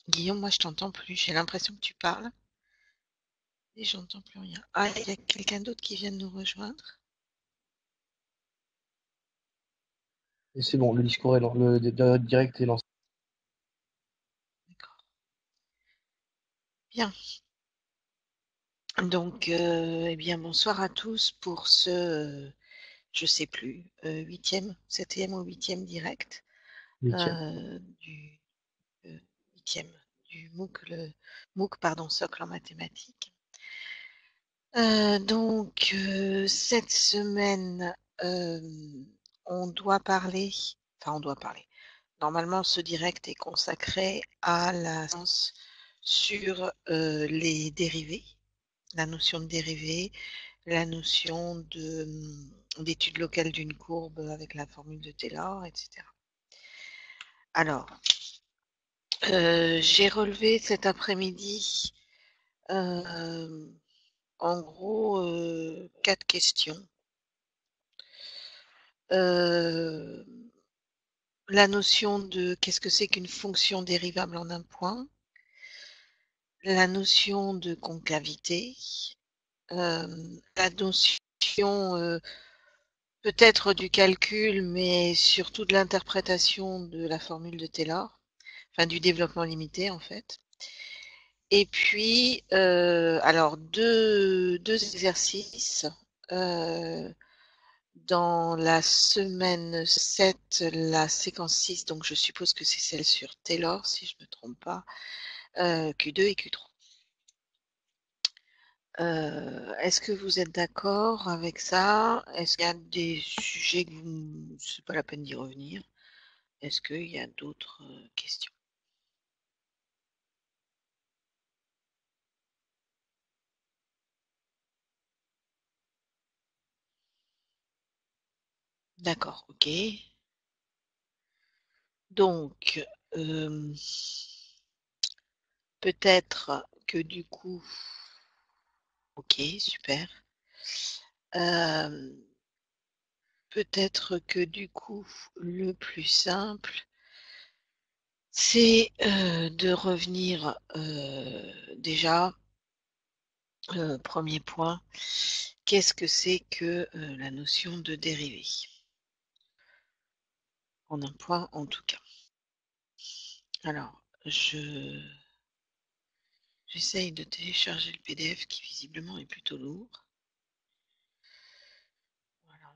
Guillaume, moi je t'entends plus. J'ai l'impression que tu parles et j'entends plus rien. Ah, il y a quelqu'un d'autre qui vient de nous rejoindre. Et c'est bon, le discours est le direct est lancé. D'accord. Bien. Donc, eh bien, bonsoir à tous pour ce, je sais plus, huitième, septième ou huitième direct Huitième. du huitième du MOOC, le MOOC, pardon, socle en mathématiques. Donc, cette semaine, on doit parler, enfin, on doit parler. Normalement, ce direct est consacré à la science sur les dérivés, la notion de dérivée, la notion d'étude locale d'une courbe avec la formule de Taylor, etc. Alors, j'ai relevé cet après-midi, en gros, 4 questions. La notion de qu'est-ce que c'est qu'une fonction dérivable en un point, la notion de concavité, la notion peut-être du calcul, mais surtout de l'interprétation de la formule de Taylor, enfin du développement limité en fait. Et puis, alors deux exercices. Dans la semaine 7, la séquence 6, donc je suppose que c'est celle sur Taylor, si je ne me trompe pas, Q2 et Q3. Est-ce que vous êtes d'accord avec ça? Est-ce qu'il y a des sujets que vous... c'est pas la peine d'y revenir? Est-ce qu'il y a d'autres questions? D'accord, ok. Donc, peut-être que du coup... Ok, super. Peut-être que du coup, le plus simple, c'est de revenir déjà, premier point, qu'est-ce que c'est que la notion de dérivée? En un point en tout cas. Alors, j'essaye de télécharger le PDF qui visiblement est plutôt lourd. Voilà.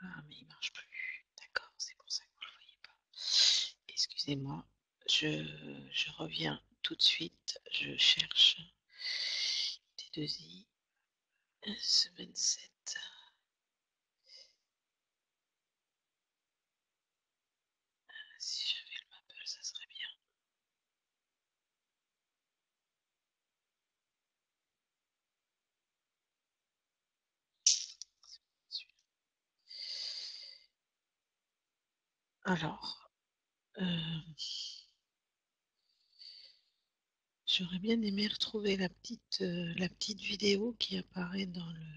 Ah, mais il marche plus. D'accord, c'est pour ça que vous ne le voyez pas. Excusez-moi, je reviens tout de suite. Je cherche T2I, semaine 7. Si j'avais le Maple, ça serait bien. Alors, j'aurais bien aimé retrouver la petite vidéo qui apparaît dans le...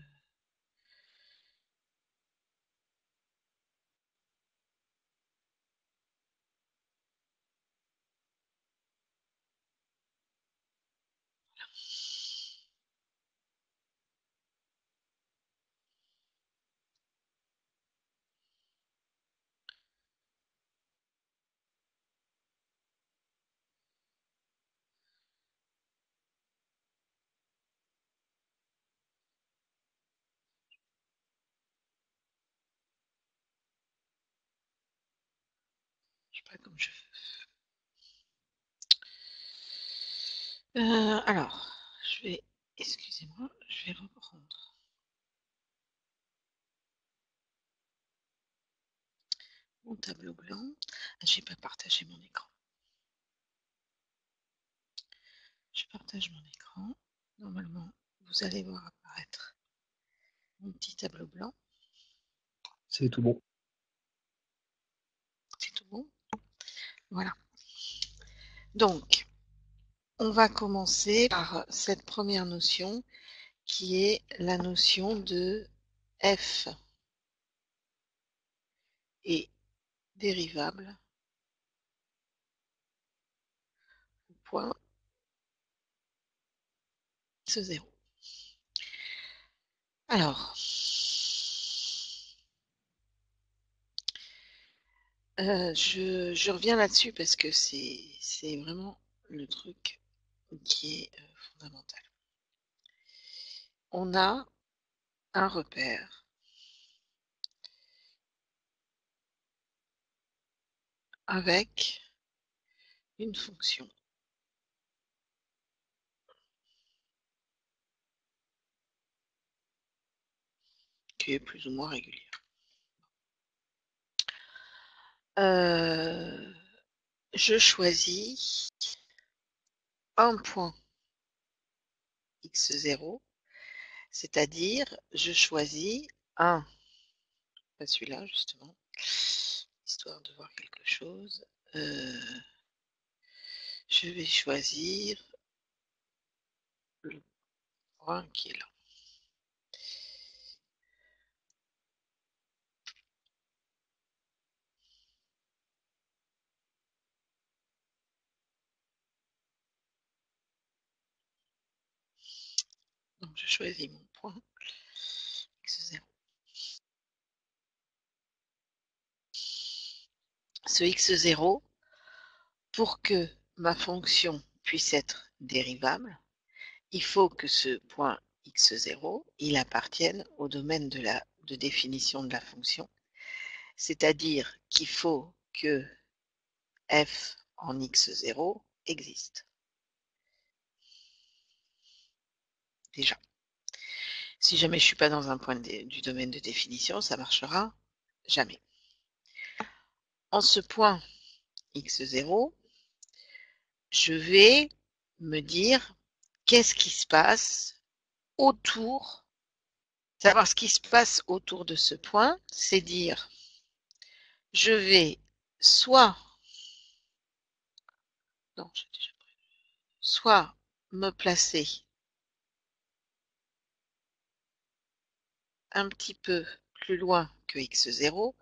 Je sais pas comme je fais. Alors, je vais... Excusez-moi, je vais reprendre mon tableau blanc. Ah, j'ai pas partagé mon écran. Je partage mon écran. Normalement, vous allez voir apparaître mon petit tableau blanc. C'est tout bon. C'est tout bon? Voilà. Donc, on va commencer par cette première notion qui est la notion de f. est dérivable au point x0. Alors, je reviens là-dessus parce que c'est vraiment le truc qui est fondamental. On a un repère avec une fonction qui est plus ou moins régulière. Je choisis un point x0, c'est-à-dire je choisis un, pas celui-là justement, histoire de voir quelque chose. Je vais choisir le point qui est là. Donc je choisis mon point x0. Ce x0, pour que ma fonction puisse être dérivable, il faut que ce point x0, il appartienne au domaine de définition de la fonction, c'est-à-dire qu'il faut que f en x0 existe. Déjà. Si jamais je ne suis pas dans un point du domaine de définition, ça ne marchera jamais. En ce point x0, je vais me dire qu'est-ce qui se passe autour. Savoir ce qui se passe autour de ce point, c'est dire je vais soit me placer un petit peu plus loin que x0.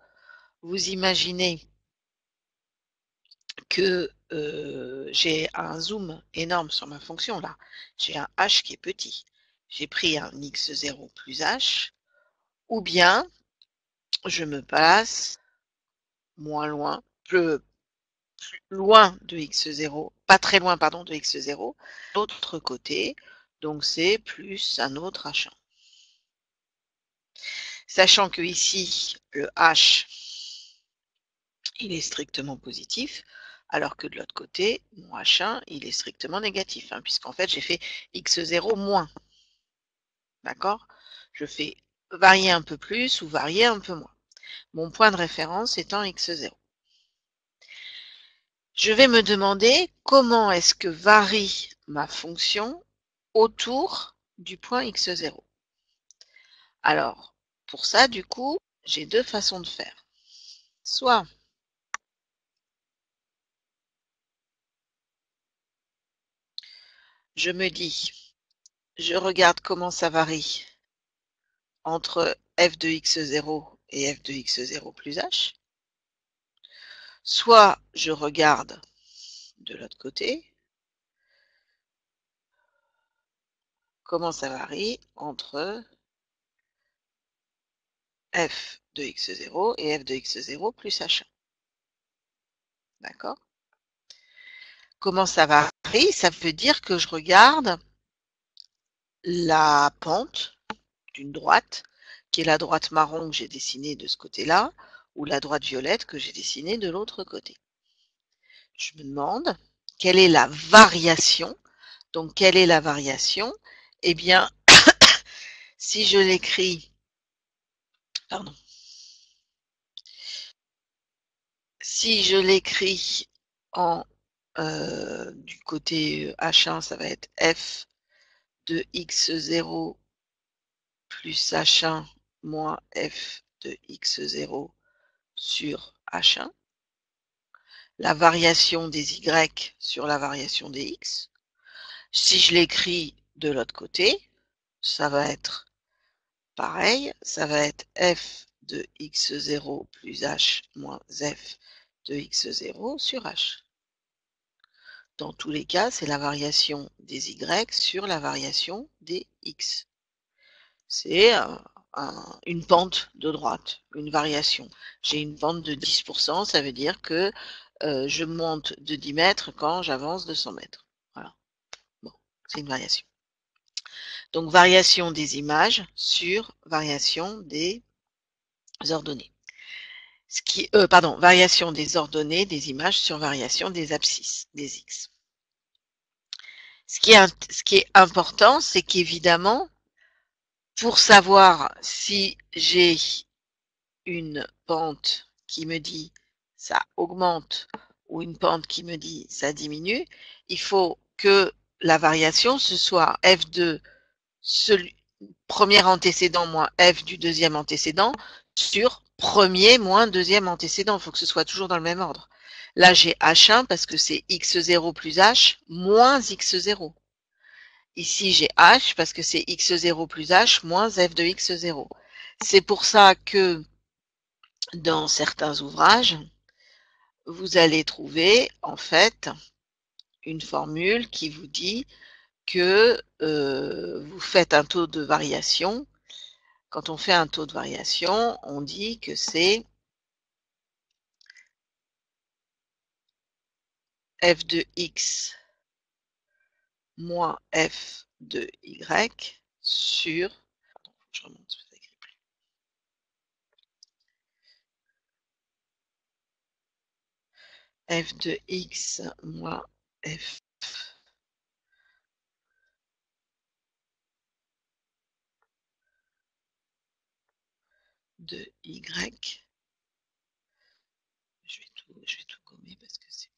Vous imaginez que j'ai un zoom énorme sur ma fonction là. J'ai un h qui est petit. J'ai pris un x0 plus h, ou bien je me place moins loin, plus loin de x0, pas très loin pardon de x0, l'autre côté, donc c'est plus un autre h1. Sachant que ici le h il est strictement positif, alors que de l'autre côté, mon h1, il est strictement négatif, hein, puisqu'en fait, j'ai fait x0 moins. D'accord? Je fais varier un peu plus ou varier un peu moins. Mon point de référence étant x0. Je vais me demander comment est-ce que varie ma fonction autour du point x0. Alors, pour ça, du coup, j'ai deux façons de faire. Soit je me dis, je regarde comment ça varie entre f de x0 et f de x0 plus h. Soit je regarde de l'autre côté comment ça varie entre f de x0 et f de x0 plus h1. D'accord? Comment ça varie? Ça veut dire que je regarde la pente d'une droite, qui est la droite marron que j'ai dessinée de ce côté-là, ou la droite violette que j'ai dessinée de l'autre côté. Je me demande quelle est la variation. Donc, quelle est la variation? Eh bien, si je l'écris, pardon, si je l'écris en du côté H1, ça va être f de x0 plus h1 moins f de x0 sur h1. La variation des y sur la variation des x. Si je l'écris de l'autre côté, ça va être pareil, ça va être f de x0 plus h moins f de x0 sur h. Dans tous les cas, c'est la variation des y sur la variation des x. C'est une pente de droite, une variation. J'ai une pente de 10%, ça veut dire que je monte de 10 mètres quand j'avance de 100 mètres. Voilà. Bon, c'est une variation. Donc, variation des images sur variation des ordonnées. Variation des ordonnées des images sur variation des abscisses, des x. Ce qui est important, c'est qu'évidemment, pour savoir si j'ai une pente qui me dit ça augmente ou une pente qui me dit ça diminue, il faut que la variation ce soit f de premier antécédent moins f du deuxième antécédent sur premier moins deuxième antécédent. Il faut que ce soit toujours dans le même ordre. Là, j'ai h1 parce que c'est x0 plus h moins x0. Ici, j'ai h parce que c'est x0 plus h moins f de x0. C'est pour ça que dans certains ouvrages, vous allez trouver en fait une formule qui vous dit que vous faites un taux de variation. Quand on fait un taux de variation, on dit que c'est f de x moins f de y sur... Pardon, je remonte, ça écrit plus. F de x moins f de y. Je vais tout gommer parce que ça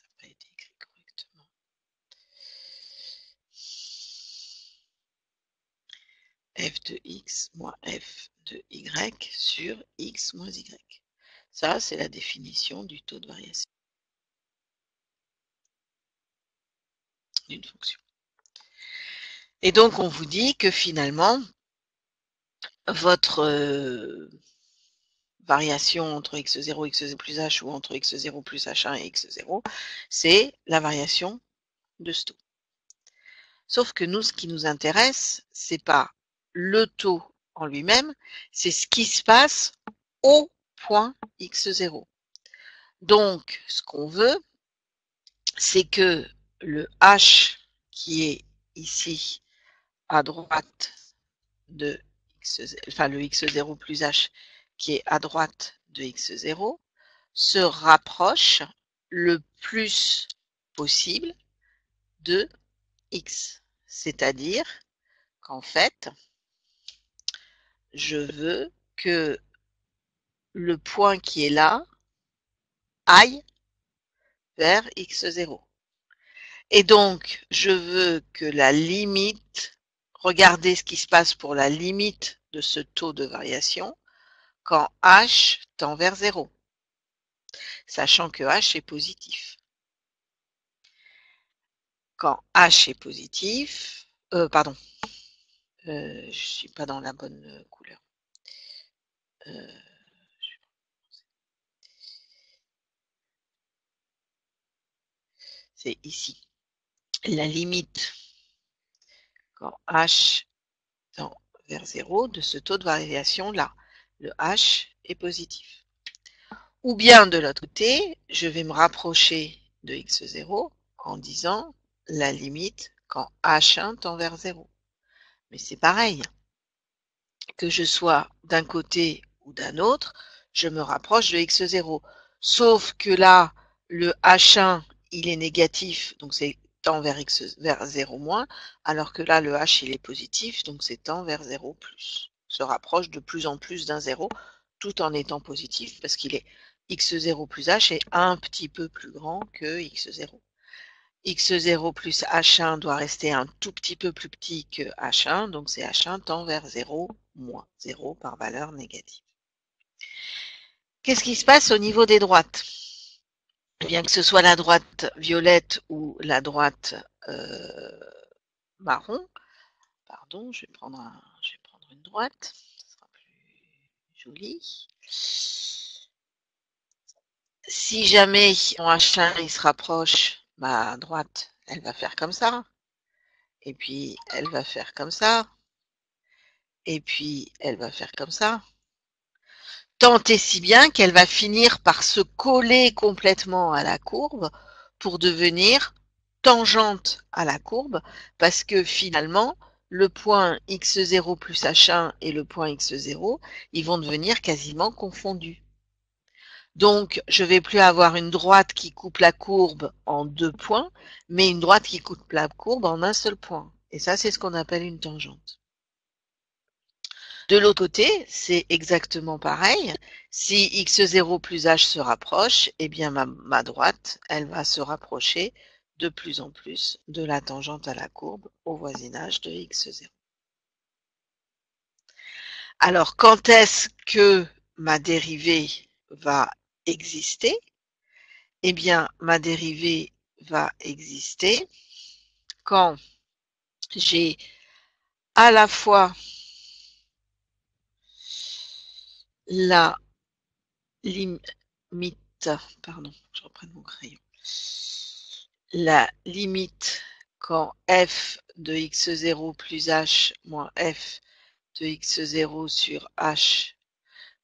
n'a pas été écrit correctement. F de x moins f de y sur x moins y. Ça, c'est la définition du taux de variation d'une fonction. Et donc, on vous dit que finalement, votre variation entre x0, x0 plus h ou entre x0 plus h1 et x0, c'est la variation de ce taux. Sauf que nous, ce qui nous intéresse, c'est pas le taux en lui-même, c'est ce qui se passe au point x0. Donc, ce qu'on veut, c'est que le h qui est ici à droite de x0, enfin le x0 plus h qui est à droite de x0 se rapproche le plus possible de x. C'est-à-dire qu'en fait, je veux que le point qui est là aille vers x0. Et donc, je veux que la limite, regardez ce qui se passe pour la limite de ce taux de variation quand h tend vers 0, sachant que h est positif. Quand h est positif, pardon, je suis pas dans la bonne couleur. C'est ici. La limite quand h tend vers 0 de ce taux de variation là. Le h est positif. Ou bien de l'autre côté, je vais me rapprocher de x0 en disant la limite quand h1 tend vers 0. Mais c'est pareil. Que je sois d'un côté ou d'un autre, je me rapproche de x0. Sauf que là, le h1, il est négatif, donc c'est tend vers 0 moins, alors que là, le h, il est positif, donc c'est tend vers 0 plus. Se rapproche de plus en plus d'un 0, tout en étant positif, parce qu'il est x0 plus h est un petit peu plus grand que x0. x0 plus h1 doit rester un tout petit peu plus petit que h1, donc c'est h1 tend vers 0 moins 0 par valeur négative. Qu'est-ce qui se passe au niveau des droites? Bien que ce soit la droite violette ou la droite marron, pardon, je vais prendre une droite, ce sera plus Joli. Si jamais mon H1 il se rapproche, ma droite, elle va faire comme ça. Et puis, elle va faire comme ça. Et puis, elle va faire comme ça. Tant et si bien qu'elle va finir par se coller complètement à la courbe pour devenir tangente à la courbe, parce que finalement, le point x0 plus h1 et le point x0, ils vont devenir quasiment confondus. Donc, je vais plus avoir une droite qui coupe la courbe en 2 points, mais une droite qui coupe la courbe en un seul point. Et ça, c'est ce qu'on appelle une tangente. De l'autre côté, c'est exactement pareil. Si x0 plus h se rapproche, eh bien ma droite, elle va se rapprocher de plus en plus de la tangente à la courbe au voisinage de x0. Alors, quand est-ce que ma dérivée va exister? Eh bien, ma dérivée va exister quand j'ai à la fois la limite, pardon, je reprends mon crayon, la limite quand f de x0 plus h moins f de x0 sur h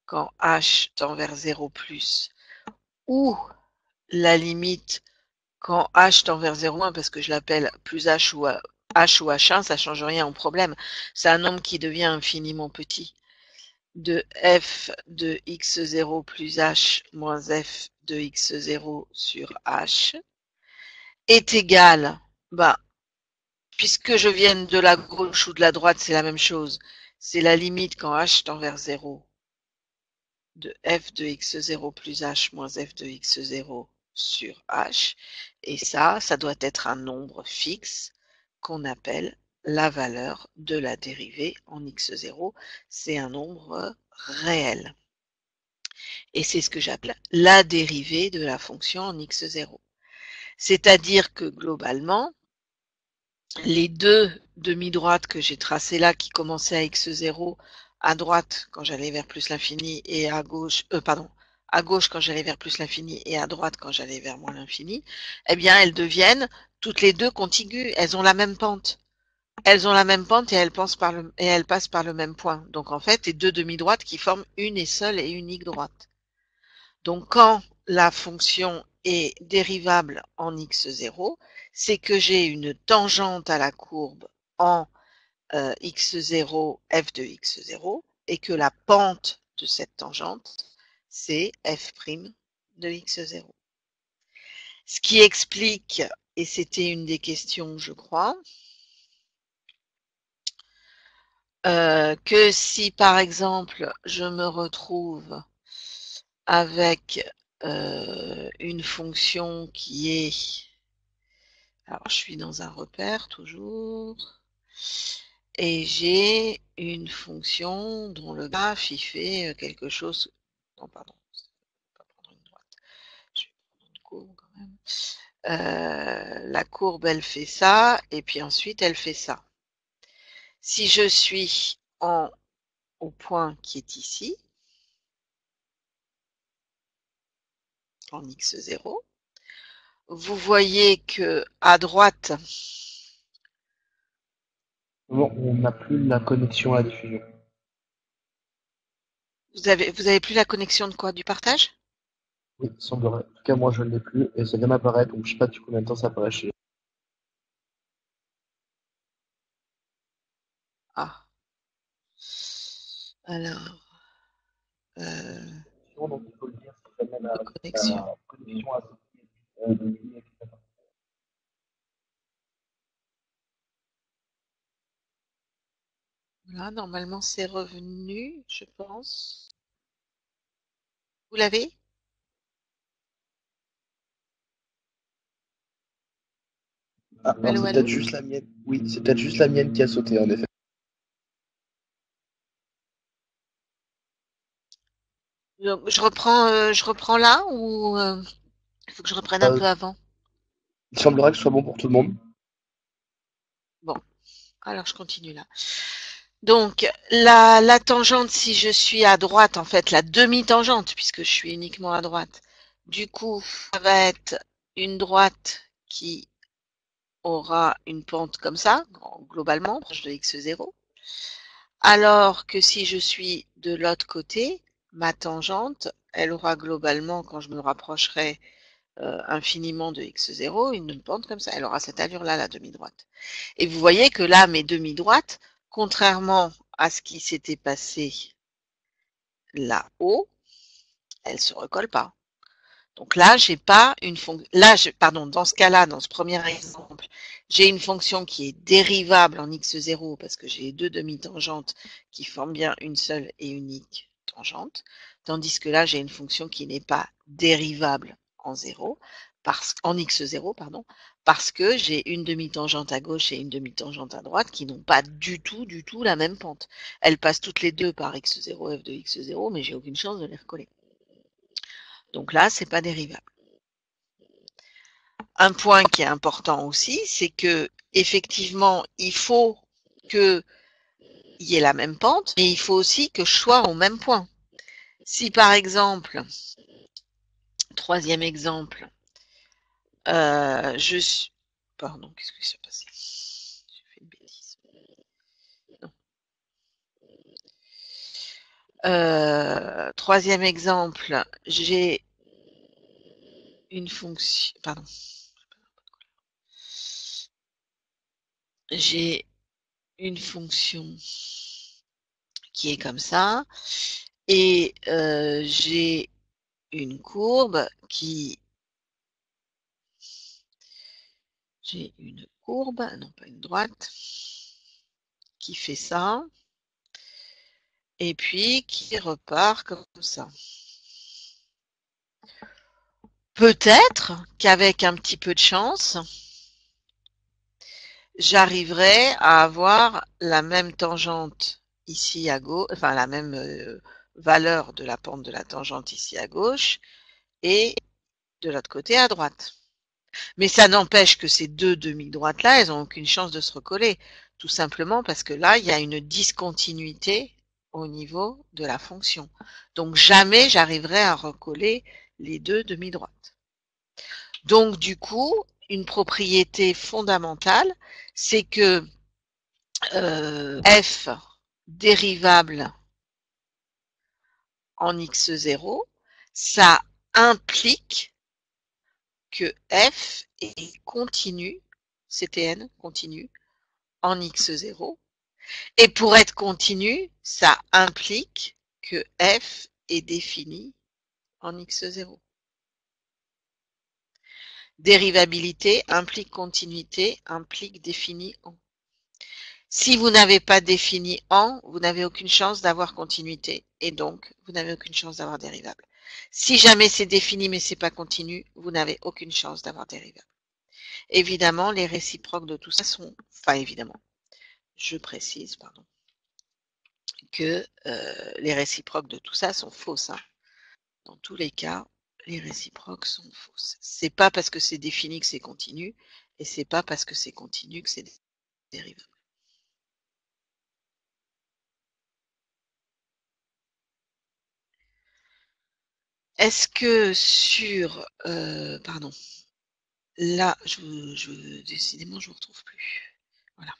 quand h tend vers 0 plus, ou la limite quand h tend vers 0,1 parce que je l'appelle plus h ou h1, ça change rien au problème. C'est un nombre qui devient infiniment petit. De f de x0 plus h moins f de x0 sur h est égal, puisque je vienne de la gauche ou de la droite, c'est la même chose. C'est la limite quand h tend vers 0 de f de x0 plus h moins f de x0 sur h. Et ça doit être un nombre fixe qu'on appelle la valeur de la dérivée en x0. C'est un nombre réel. Et c'est ce que j'appelle la dérivée de la fonction en x0. C'est-à-dire que globalement, les deux demi-droites que j'ai tracées là, qui commençaient à x0, à droite quand j'allais vers plus l'infini, et à gauche quand j'allais vers plus l'infini, et à droite quand j'allais vers moins l'infini, eh bien elles deviennent toutes les deux contiguës, elles ont la même pente. Elles ont la même pente et elles passent par le même point. Donc en fait, c'est deux demi-droites qui forment une et seule et unique droite. Donc quand la fonction est dérivable en x0, c'est que j'ai une tangente à la courbe en x0, f de x0, et que la pente de cette tangente, c'est f' de x0. Ce qui explique, et c'était une des questions, je crois, que si par exemple je me retrouve avec une fonction qui est, alors je suis dans un repère toujours, et j'ai une fonction dont le graphe il fait quelque chose, non pardon, je vais pas prendre une droite, je vais prendre une courbe quand même. La courbe elle fait ça, et puis ensuite elle fait ça. Si je suis au point qui est ici, en x0, vous voyez que à droite, Non, on n'a plus la connexion à la diffusion. vous avez plus la connexion de quoi? Du partage? Oui, il semblerait. En tout cas, moi, je ne l'ai plus et ça vient d'apparaître, donc je sais pas depuis combien de temps ça apparaît chez. Ah, alors, euh, Donc, il faut le dire si jamais de connexion. la connexion à Voilà, normalement c'est revenu, je pense. Vous l'avez? Ah, alors Allô, c'est peut-être allô? juste la mienne. Oui, c'est peut-être juste la mienne qui a sauté, en effet. Donc, je reprends là ou il faut que je reprenne un Euh, peu avant? il semblerait que ce soit bon pour tout le monde. Bon, alors je continue là. Donc, la tangente, si je suis à droite, en fait, la demi-tangente, puisque je suis uniquement à droite, du coup, ça va être une droite qui aura une pente comme ça, globalement, proche de x0. Alors que si je suis de l'autre côté, ma tangente, elle aura globalement, quand je me rapprocherai infiniment de x0, une pente comme ça. Elle aura cette allure-là, la demi-droite. Et vous voyez que là, mes demi-droites, contrairement à ce qui s'était passé là-haut, elles ne se recollent pas. Donc là, j'ai pas une fonction. Là, pardon, dans ce cas-là, dans ce premier exemple, j'ai une fonction qui est dérivable en x0 parce que j'ai deux demi-tangentes qui forment bien une seule et unique tangente, tandis que là, j'ai une fonction qui n'est pas dérivable en 0, en x0, pardon, parce que j'ai une demi-tangente à gauche et une demi-tangente à droite qui n'ont pas du tout la même pente. Elles passent toutes les deux par x0, f de x0, mais j'ai aucune chance de les recoller. Donc là, c'est pas dérivable. Un point qui est important aussi, c'est que effectivement, il faut qu'il y ait la même pente, mais il faut aussi que je sois au même point. Si par exemple, troisième exemple, je suis... Pardon, qu'est-ce qui s'est passé? J'ai fait une bêtise. Non. Troisième exemple, j'ai une fonction... Pardon. J'ai une fonction qui est comme ça, et j'ai une courbe j'ai une courbe, non pas une droite, qui fait ça, et puis qui repart comme ça. Peut-être qu'avec un petit peu de chance, j'arriverai à avoir la même tangente ici à gauche, enfin la même valeur de la pente de la tangente ici à gauche, et de l'autre côté à droite. Mais ça n'empêche que ces deux demi-droites-là, elles n'ont aucune chance de se recoller. Tout simplement parce que là, il y a une discontinuité au niveau de la fonction. Donc jamais j'arriverai à recoller les deux demi-droites. Donc du coup, une propriété fondamentale, c'est que f dérivable en x0, ça implique que f est continu, CTN continu, en x0. Et pour être continu, ça implique que f est défini en x0. Dérivabilité implique continuité, implique défini en. Si vous n'avez pas défini en, vous n'avez aucune chance d'avoir continuité et donc vous n'avez aucune chance d'avoir dérivable. Si jamais c'est défini mais c'est pas continu, vous n'avez aucune chance d'avoir dérivable. Évidemment, les réciproques de tout ça sont, enfin évidemment, je précise, pardon, que les réciproques de tout ça sont fausses. Hein. Dans tous les cas, les réciproques sont fausses. C'est pas parce que c'est défini que c'est continu, et c'est pas parce que c'est continu que c'est dérivable. Est-ce que sur, pardon, là, décidément, je ne retrouve plus. Voilà.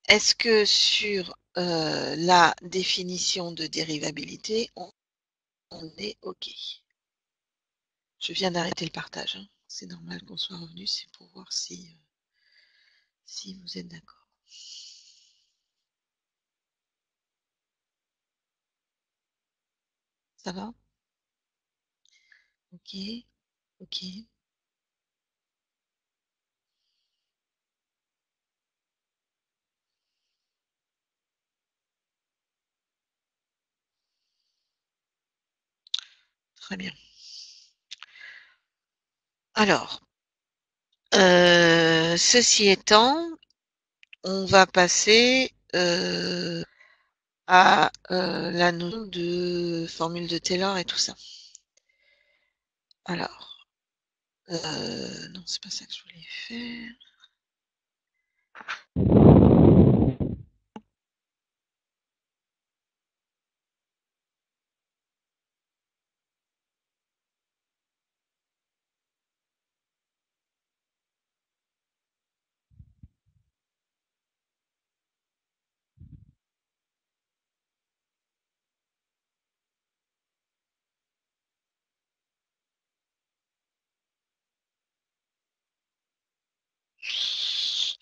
Est-ce que sur la définition de dérivabilité, on est OK? Je viens d'arrêter le partage. Hein. C'est normal qu'on soit revenu, c'est pour voir si vous êtes d'accord. Ça va? OK. OK. Très bien. Alors, ceci étant, on va passer à la notion de formule de Taylor et tout ça. Alors, non, c'est pas ça que je voulais faire.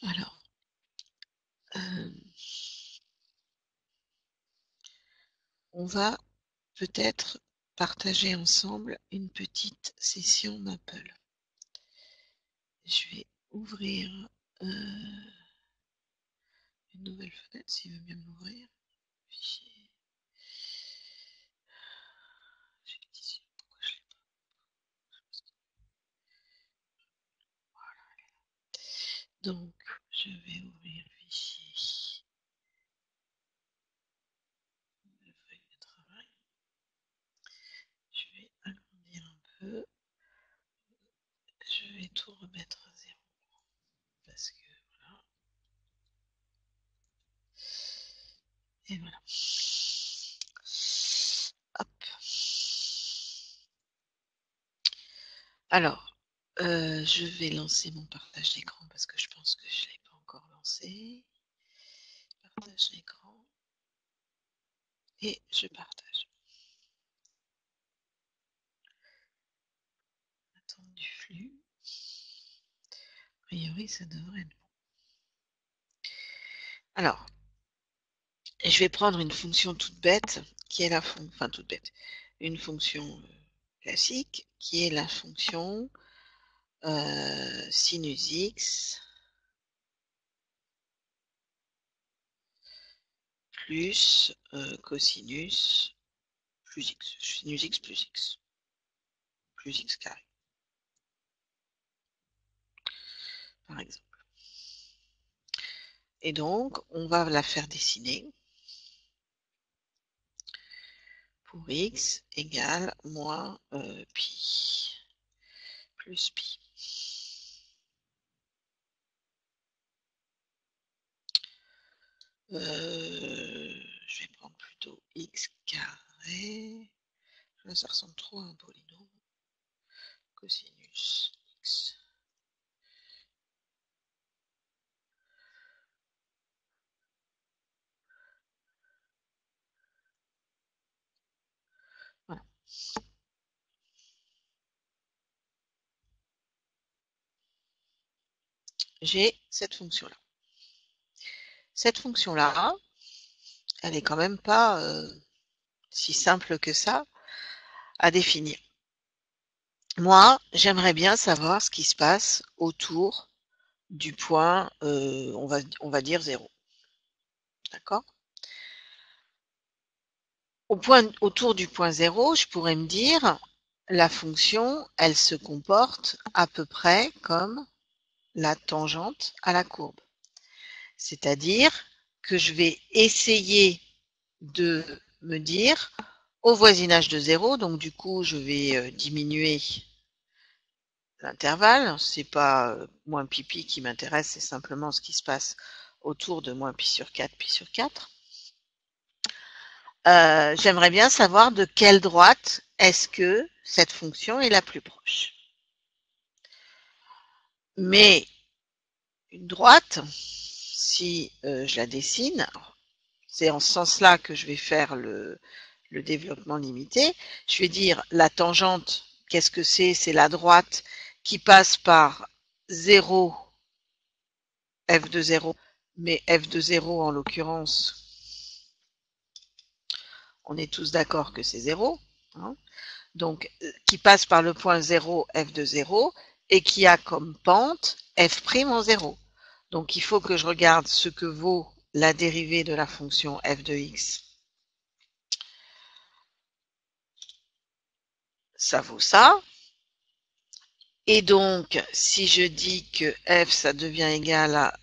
Alors, on va peut-être partager ensemble une petite session Maple. Je vais ouvrir une nouvelle fenêtre s'il veut bien m'ouvrir. Fichier. Pourquoi je l'ai pas? Voilà. Donc, je vais ouvrir fichier. Nouvelle feuille de travail. Je vais agrandir un peu. Je vais tout remettre à zéro. Parce que voilà. Et voilà. Hop. Alors, je vais lancer mon partage d'écran parce que je pense que je ne l'ai pas encore lancé. Partage d'écran. Et je partage. Attendre du flux. A priori, ça devrait être bon. Alors, je vais prendre une fonction toute bête, qui est la fonction, enfin toute bête, une fonction classique, qui est la fonction sinus x plus cosinus plus x, sinus x plus x carré, par exemple. Et donc, on va la faire dessiner pour x égale moins pi plus pi. Je vais prendre plutôt x carré. Là, ça ressemble trop à un polynôme. Cosinus x. Voilà. J'ai cette fonction-là. Cette fonction-là, elle est quand même pas si simple que ça à définir. Moi, j'aimerais bien savoir ce qui se passe autour du point, on va dire 0. D'accord? Autour du point 0, je pourrais me dire, la fonction, elle se comporte à peu près comme la tangente à la courbe. C'est-à-dire que je vais essayer de me dire, au voisinage de 0, donc du coup, je vais diminuer l'intervalle. C'est pas moins pi qui m'intéresse, c'est simplement ce qui se passe autour de moins pi sur 4, pi sur 4. J'aimerais bien savoir de quelle droite est-ce que cette fonction est la plus proche. Mais une droite, si je la dessine, c'est en ce sens-là que je vais faire le développement limité. Je vais dire la tangente, qu'est-ce que c'est? C'est la droite qui passe par 0, f de 0, mais f de 0 en l'occurrence, on est tous d'accord que c'est 0. Hein, donc, qui passe par le point 0, f de 0, et qui a comme pente f' en 0. Donc, il faut que je regarde ce que vaut la dérivée de la fonction f de x. Ça vaut ça. Et donc, si je dis que f, ça devient égal à,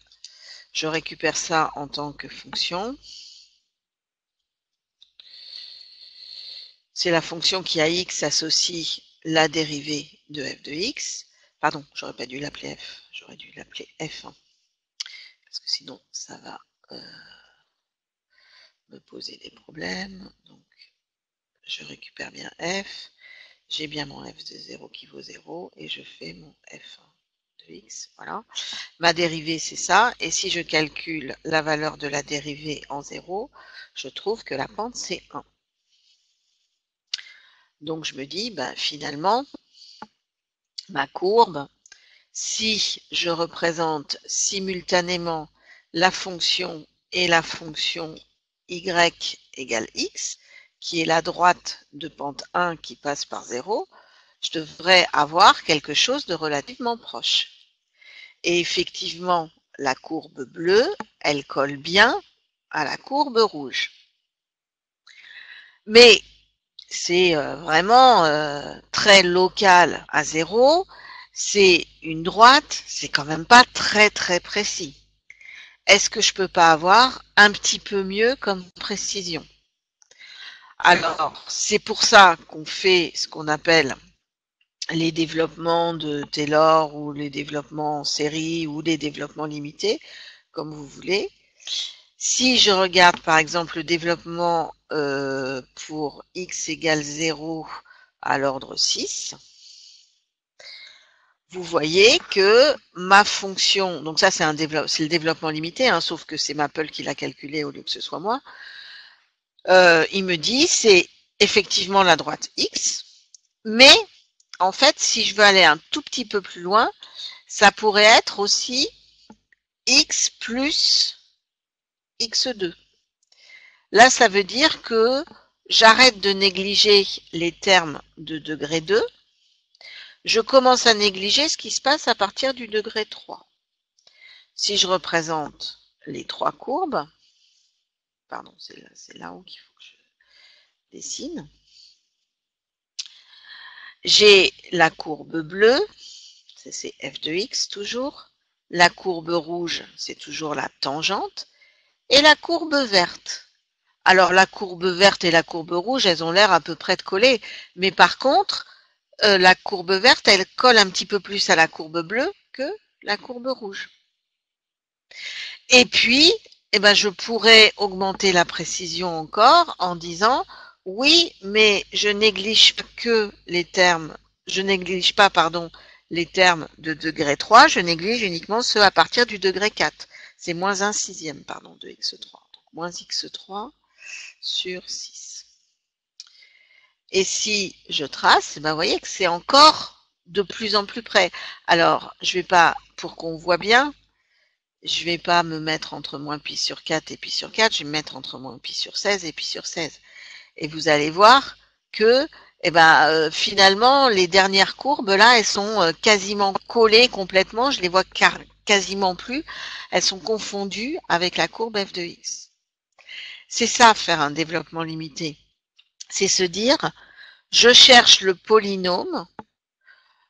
je récupère ça en tant que fonction, c'est la fonction qui à x associe la dérivée de f de x. Pardon, j'aurais pas dû l'appeler f, j'aurais dû l'appeler f1. Parce que sinon, ça va me poser des problèmes. Donc, je récupère bien f, j'ai bien mon f de 0 qui vaut 0, et je fais mon f1 de x, voilà. Ma dérivée, c'est ça, et si je calcule la valeur de la dérivée en 0, je trouve que la pente, c'est 1. Donc, je me dis, ben, finalement, ma courbe, si je représente simultanément la fonction et la fonction y égale x, qui est la droite de pente 1 qui passe par 0, je devrais avoir quelque chose de relativement proche. Et effectivement, la courbe bleue, elle colle bien à la courbe rouge. Mais c'est vraiment très local à 0, c'est une droite, c'est quand même pas très très précis. Est-ce que je peux pas avoir un petit peu mieux comme précision? Alors, c'est pour ça qu'on fait ce qu'on appelle les développements de Taylor ou les développements en série ou les développements limités, comme vous voulez. Si je regarde par exemple le développement pour x égale 0 à l'ordre 6, vous voyez que ma fonction, donc ça c'est le développement limité, hein, sauf que c'est Maple qui l'a calculé au lieu que ce soit moi, il me dit c'est effectivement la droite x, mais en fait si je veux aller un tout petit peu plus loin, ça pourrait être aussi x plus x2. Là, ça veut dire que j'arrête de négliger les termes de degré 2. Je commence à négliger ce qui se passe à partir du degré 3. Si je représente les trois courbes, pardon, c'est là-haut qu'il faut que je dessine. J'ai la courbe bleue, c'est f de x toujours. La courbe rouge, c'est toujours la tangente. Et la courbe verte. Alors la courbe verte et la courbe rouge, elles ont l'air à peu près de coller. Mais par contre, la courbe verte, elle colle un petit peu plus à la courbe bleue que la courbe rouge. Et puis, eh ben, je pourrais augmenter la précision encore en disant oui, mais je néglige que les termes, je néglige pas, pardon, les termes de degré 3, je néglige uniquement ceux à partir du degré 4. C'est moins 1 sixième, pardon, de x3. Donc, moins x3 sur 6. Et si je trace, ben vous voyez que c'est encore de plus en plus près. Alors, je vais pas, pour qu'on voit bien, je vais pas me mettre entre moins pi sur 4 et pi sur 4, je vais me mettre entre moins pi sur 16 et pi sur 16. Et vous allez voir que finalement, les dernières courbes, là, elles sont quasiment collées complètement, je les vois quasiment plus, elles sont confondues avec la courbe f de x. C'est ça, faire un développement limité. C'est se dire, je cherche le polynôme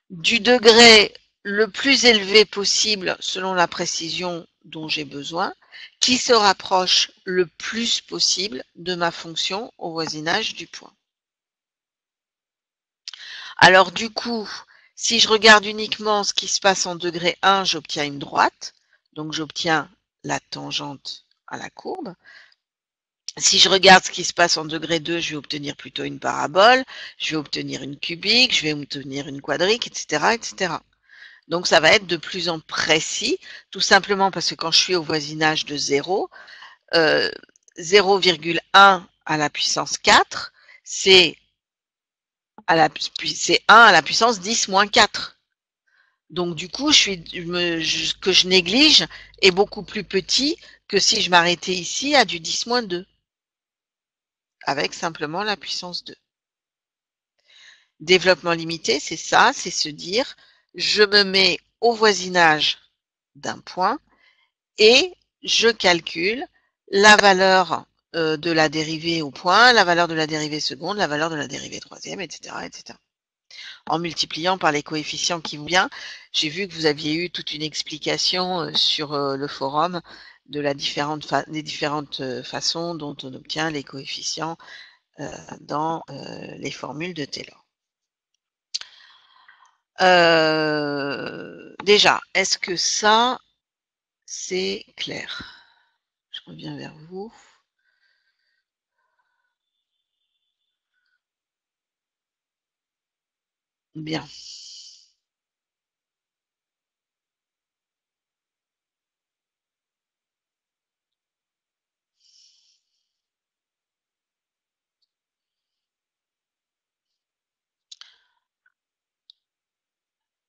du degré le plus élevé possible selon la précision dont j'ai besoin, qui se rapproche le plus possible de ma fonction au voisinage du point. Alors du coup, si je regarde uniquement ce qui se passe en degré 1, j'obtiens une droite, donc j'obtiens la tangente à la courbe. Si je regarde ce qui se passe en degré 2, je vais obtenir plutôt une parabole, je vais obtenir une cubique, je vais obtenir une quadrique, etc., etc. Donc ça va être de plus en précis, tout simplement parce que quand je suis au voisinage de 0, 0,1 à la puissance 4, c'est 1 à la puissance 10 moins 4. Donc du coup, que je néglige est beaucoup plus petit que si je m'arrêtais ici à du 10 moins 2, avec simplement la puissance 2. Développement limité, c'est ça, c'est se dire, je me mets au voisinage d'un point et je calcule la valeur de la dérivée au point, la valeur de la dérivée seconde, la valeur de la dérivée troisième, etc., etc. En multipliant par les coefficients qui vont bien. J'ai vu que vous aviez eu toute une explication sur le forum de des différentes façons dont on obtient les coefficients dans les formules de Taylor. Déjà, est-ce que ça, c'est clair? Je reviens vers vous. Bien.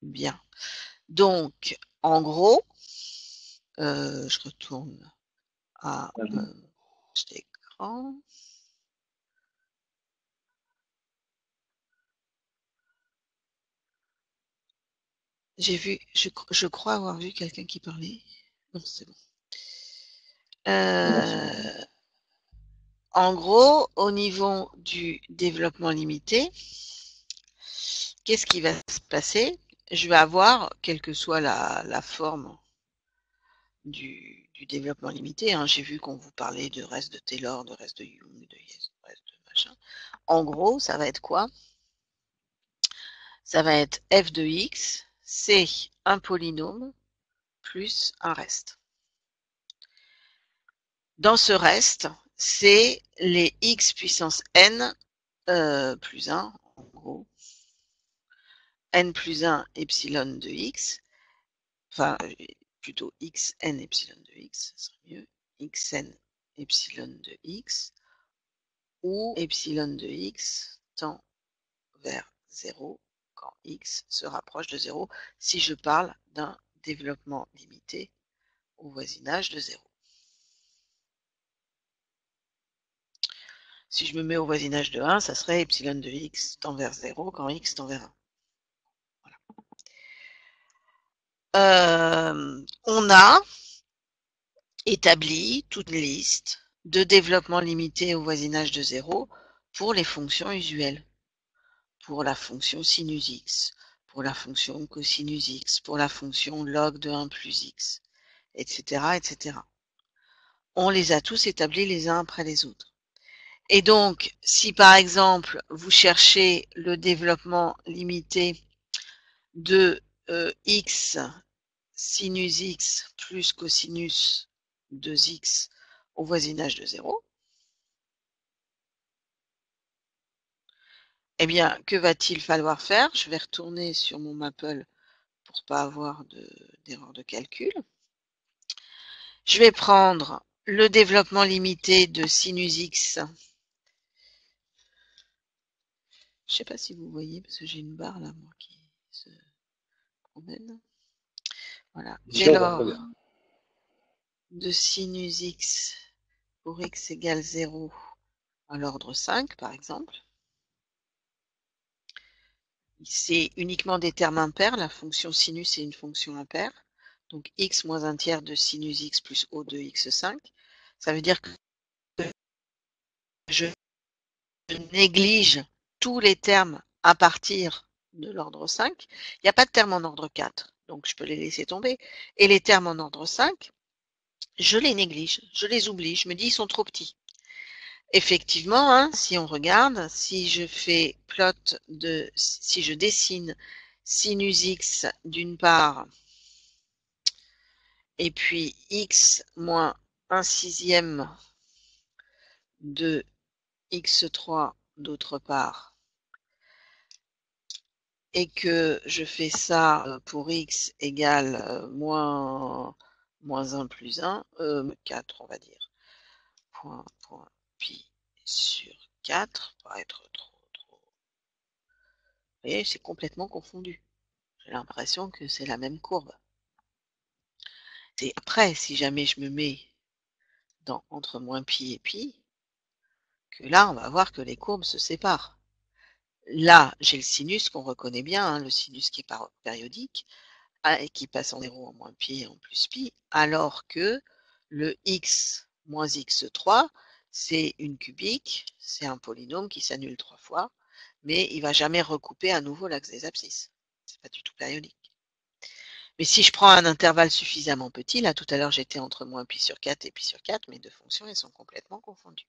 Bien. Donc, en gros, je retourne à l'écran. J'ai vu, je crois avoir vu quelqu'un qui parlait. Non, c'est bon. En gros, au niveau du développement limité, qu'est-ce qui va se passer? Je vais avoir, quelle que soit la forme du développement limité, hein, j'ai vu qu'on vous parlait de reste de Taylor, de reste de Young, de reste de machin. En gros, ça va être quoi? Ça va être f de x, c'est un polynôme plus un reste. Dans ce reste, c'est les x puissance n plus 1, en gros, n plus 1 epsilon de x, enfin plutôt xn epsilon de x, ça serait mieux, xn epsilon de x, où epsilon de x tend vers 0 quand x se rapproche de 0, si je parle d'un développement limité au voisinage de 0. Si je me mets au voisinage de 1, ça serait epsilon de x tend vers 0 quand x tend vers 1. On a établi toute une liste de développement limité au voisinage de 0 pour les fonctions usuelles. Pour la fonction sinus x, pour la fonction cosinus x, pour la fonction log de 1 plus x, etc., etc. On les a tous établis les uns après les autres. Et donc, si par exemple, vous cherchez le développement limité de x sinus x plus cosinus 2x au voisinage de 0, eh bien, que va-t-il falloir faire? Je vais retourner sur mon Maple pour ne pas avoir d'erreur de calcul. Je vais prendre le développement limité de sinus x. Je ne sais pas si vous voyez, parce que j'ai une barre là, moi, qui se promène. Voilà. Dès lors de sinus x pour x égale 0 à l'ordre 5, par exemple, c'est uniquement des termes impairs. La fonction sinus est une fonction impaire. Donc x moins un tiers de sinus x plus O de x5. Ça veut dire que je néglige tous les termes à partir de l'ordre 5. Il n'y a pas de termes en ordre 4, donc je peux les laisser tomber. Et les termes en ordre 5, je les néglige, je les oublie, je me dis ils sont trop petits. Effectivement, hein, si on regarde, si je fais si je dessine sinus x d'une part, et puis x moins 1 sixième de x3 d'autre part, et que je fais ça pour x égale moins 1 plus 1, 4 on va dire, point pi sur 4, pour être trop. Vous voyez, c'est complètement confondu. J'ai l'impression que c'est la même courbe. Et après, si jamais je me mets entre moins pi et pi, que là, on va voir que les courbes se séparent. Là, j'ai le sinus qu'on reconnaît bien, hein, le sinus qui est périodique, et qui passe en 0 en moins pi et en plus pi, alors que le x moins x3, c'est une cubique, c'est un polynôme qui s'annule 3 fois, mais il ne va jamais recouper à nouveau l'axe des abscisses. C'est pas du tout périodique. Mais si je prends un intervalle suffisamment petit, là tout à l'heure j'étais entre moins pi sur 4 et pi sur 4, mes deux fonctions elles sont complètement confondues.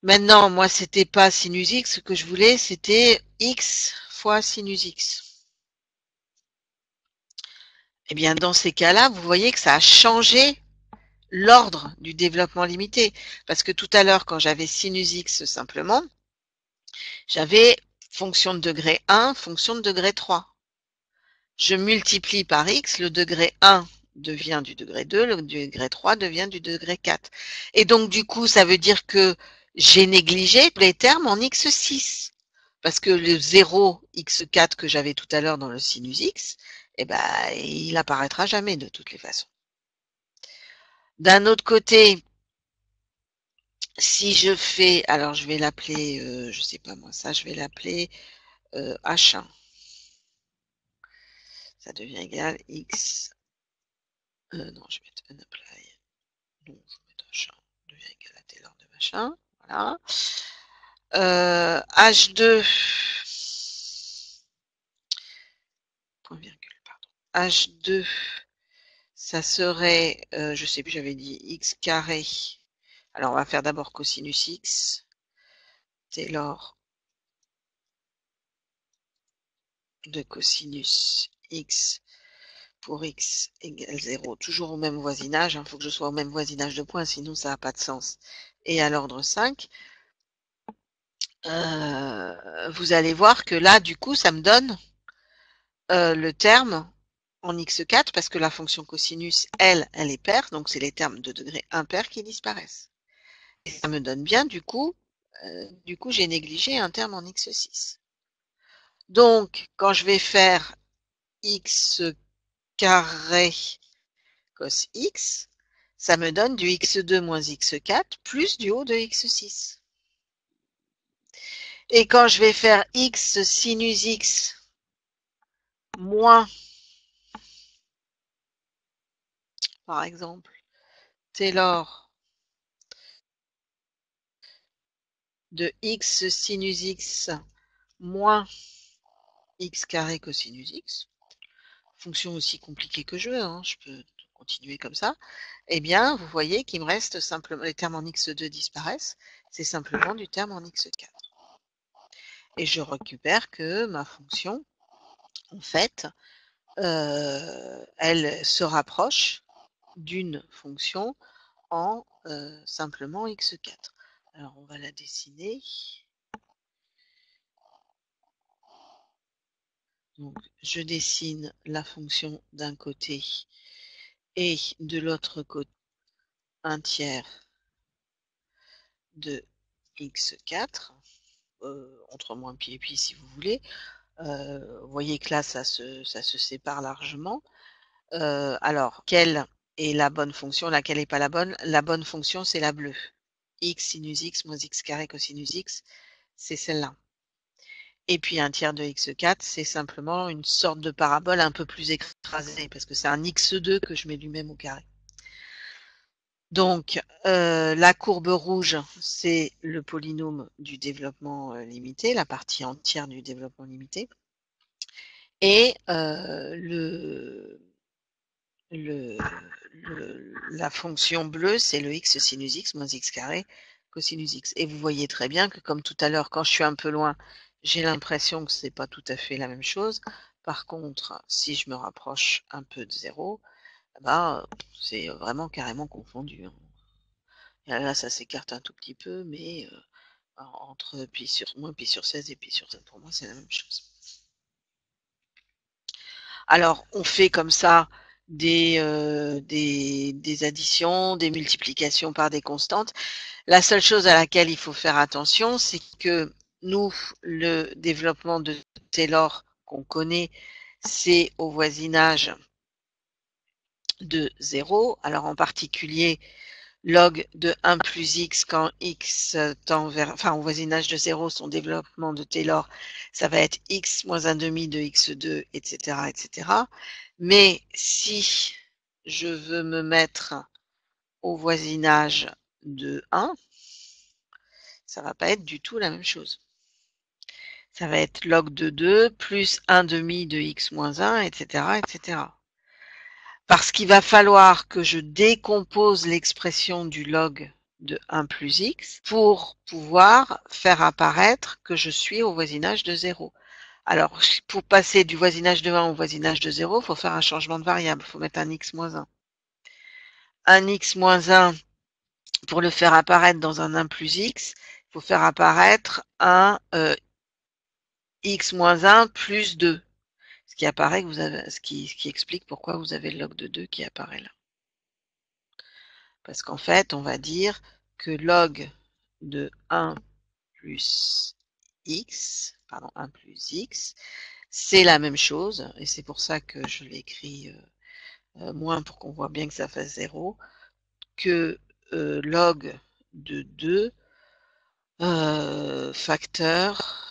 Maintenant, moi c'était pas sinus x, ce que je voulais c'était x fois sinus x. Eh bien, dans ces cas-là, vous voyez que ça a changé l'ordre du développement limité. Parce que tout à l'heure, quand j'avais sinus x simplement, j'avais fonction de degré 1, fonction de degré 3. Je multiplie par x, le degré 1 devient du degré 2, le degré 3 devient du degré 4. Et donc, du coup, ça veut dire que j'ai négligé les termes en x6. Parce que le 0 x4 que j'avais tout à l'heure dans le sinus x, eh ben, il apparaîtra jamais de toutes les façons. D'un autre côté, si je fais, alors je vais l'appeler, je sais pas moi, ça je vais l'appeler H1. Ça devient égal x. Non, je vais mettre unapply. Non, je vais mettre H1 devient égal à Taylor de machin. Voilà. H2. Point virgule, pardon. H2, ça serait, je sais plus, j'avais dit x carré. Alors on va faire d'abord cosinus x. Taylor de cosinus x pour x égale 0, toujours au même voisinage, il faut que je sois au même voisinage de points, sinon ça n'a pas de sens. Et à l'ordre 5, vous allez voir que là, du coup, ça me donne le terme en x4, parce que la fonction cosinus, elle est paire, donc c'est les termes de degré impair qui disparaissent. Et ça me donne bien, du coup, j'ai négligé un terme en x6. Donc, quand je vais faire x carré cos x, ça me donne du x2 moins x4 plus du haut de x6. Et quand je vais faire x sinus x moins, par exemple, Taylor de x sinus x moins x carré cosinus x, fonction aussi compliquée que je veux, hein, je peux continuer comme ça, eh bien, vous voyez qu'il me reste simplement, les termes en x2 disparaissent, c'est simplement du terme en x4. Et je récupère que ma fonction, en fait, elle se rapproche d'une fonction en simplement x4. Alors, on va la dessiner. Donc, je dessine la fonction d'un côté et de l'autre côté un tiers de x4, entre moins pi et pi si vous voulez. Vous voyez que là, ça se sépare largement. Alors, quelle est la bonne fonction, laquelle n'est pas la bonne? La bonne fonction, c'est la bleue. X sinus x moins x carré cosinus x, c'est celle-là. Et puis un tiers de x4, c'est simplement une sorte de parabole un peu plus écrasée, parce que c'est un x2 que je mets lui-même au carré. Donc, la courbe rouge, c'est le polynôme du développement limité, la partie entière du développement limité. Et la fonction bleue, c'est le x sinus x moins x carré cosinus x. Et vous voyez très bien que comme tout à l'heure, quand je suis un peu loin, j'ai l'impression que c'est pas tout à fait la même chose. Par contre, si je me rapproche un peu de 0, bah, c'est vraiment carrément confondu. Et là, ça s'écarte un tout petit peu, mais entre pi sur moins pi sur 16 et pi sur 7, pour moi, c'est la même chose. Alors, on fait comme ça des additions, des multiplications par des constantes. La seule chose à laquelle il faut faire attention, c'est que nous, le développement de Taylor qu'on connaît, c'est au voisinage de 0. Alors, en particulier, log de 1 plus x quand x tend vers, enfin, au voisinage de 0, son développement de Taylor, ça va être x moins 1 demi de x2, etc., etc. Mais si je veux me mettre au voisinage de 1, ça va pas être du tout la même chose. Ça va être log de 2 plus 1 demi de x moins 1, etc., etc. Parce qu'il va falloir que je décompose l'expression du log de 1 plus x pour pouvoir faire apparaître que je suis au voisinage de 0. Alors, pour passer du voisinage de 1 au voisinage de 0, il faut faire un changement de variable. Il faut mettre un x moins 1. Un x moins 1, pour le faire apparaître dans un 1 plus x, il faut faire apparaître un x moins 1 plus 2. Ce qui apparaît que vous avez, ce qui explique pourquoi vous avez le log de 2 qui apparaît là. Parce qu'en fait, on va dire que log de 1 plus x pardon, 1 plus x, c'est la même chose, et c'est pour ça que je l'écris moins pour qu'on voit bien que ça fasse 0, que log de 2 facteur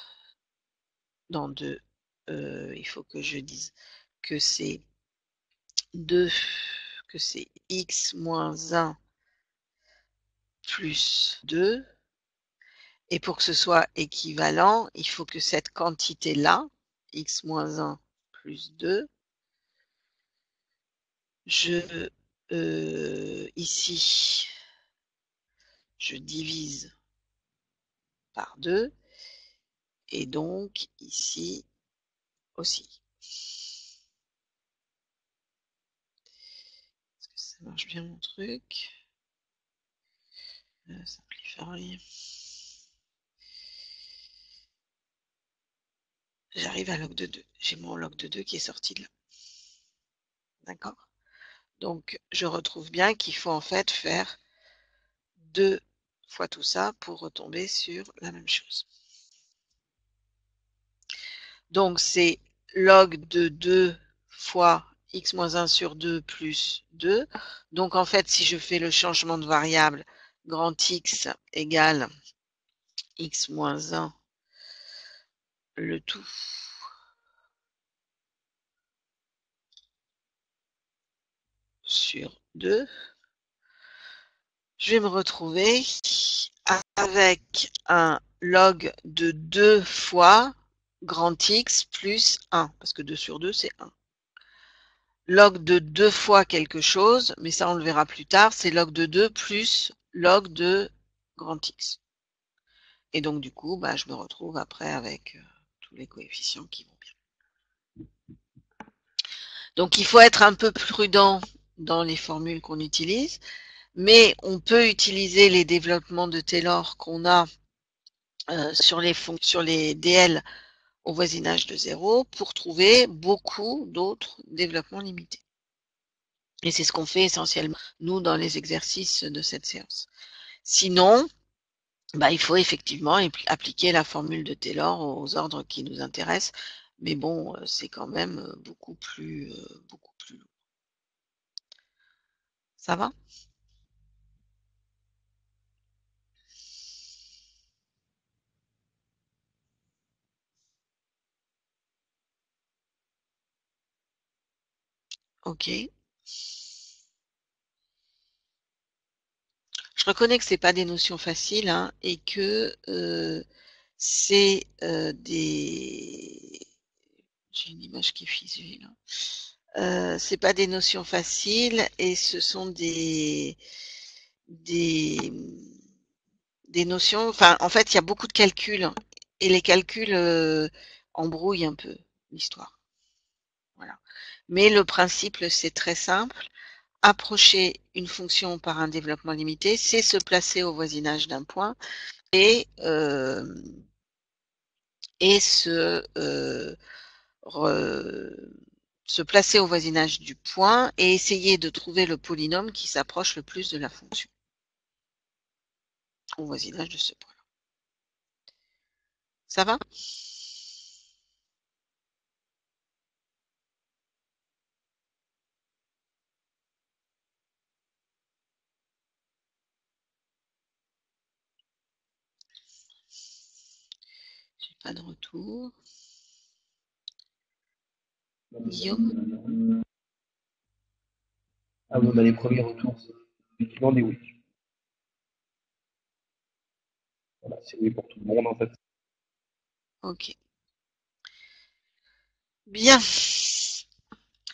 dans 2, il faut que je dise que c'est 2, que c'est x moins 1 plus 2, et pour que ce soit équivalent, il faut que cette quantité-là, x moins 1 plus 2, ici, je divise par 2, et donc ici aussi. Est-ce que ça marche bien mon truc? Simplify. J'arrive à log de 2. J'ai mon log de 2 qui est sorti de là. D'accord? Donc, je retrouve bien qu'il faut en fait faire 2 fois tout ça pour retomber sur la même chose. Donc, c'est log de 2 fois x moins 1 sur 2 plus 2. Donc, en fait, si je fais le changement de variable, grand X égale x moins 1, le tout sur 2, je vais me retrouver avec un log de 2 fois grand X plus 1, parce que 2 sur 2, c'est 1. Log de 2 fois quelque chose, mais ça on le verra plus tard, c'est log de 2 plus log de grand X. Et donc du coup, bah, je me retrouve après avec tous les coefficients qui vont bien. Donc il faut être un peu prudent dans les formules qu'on utilise, mais on peut utiliser les développements de Taylor qu'on a sur les DL au voisinage de 0 pour trouver beaucoup d'autres développements limités. Et c'est ce qu'on fait essentiellement, nous, dans les exercices de cette séance. Sinon, bah, il faut effectivement appliquer la formule de Taylor aux ordres qui nous intéressent. Mais bon, c'est quand même beaucoup plus lourd. Ça va? Ok. Je reconnais que c'est pas des notions faciles, hein, et que c'est des... J'ai une image qui est figée là. C'est pas des notions faciles et ce sont des, des notions. Enfin, en fait, il y a beaucoup de calculs et les calculs embrouillent un peu l'histoire. Voilà. Mais le principe, c'est très simple. Approcher une fonction par un développement limité, c'est se placer au voisinage d'un point et se placer au voisinage du point et essayer de trouver le polynôme qui s'approche le plus de la fonction au voisinage de ce point. Ça va? J'ai pas de retour. Guillaume? Ah bon, bah, les premiers retours, c'est effectivement des oui. Voilà, c'est oui pour tout le monde en fait. Ok. Bien.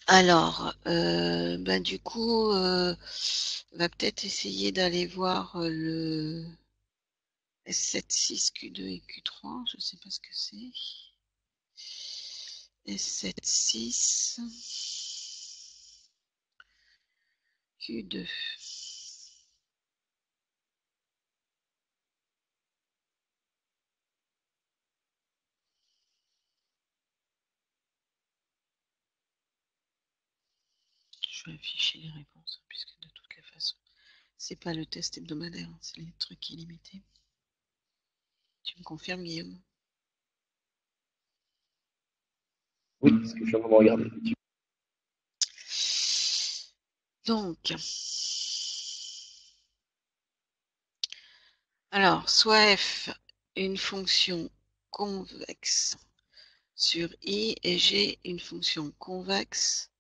Alors, ben du coup, on va peut-être essayer d'aller voir le S7, 6, Q2 et Q3. Je sais pas ce que c'est. S7, 6, Q2. Je vais afficher les réponses, puisque de toutes les façons, c'est pas le test hebdomadaire, c'est les trucs illimités. Tu me confirmes, Guillaume? Oui, c'est ce que je suis en train de regarder. Donc, alors, soit f une fonction convexe sur i et g une fonction convexe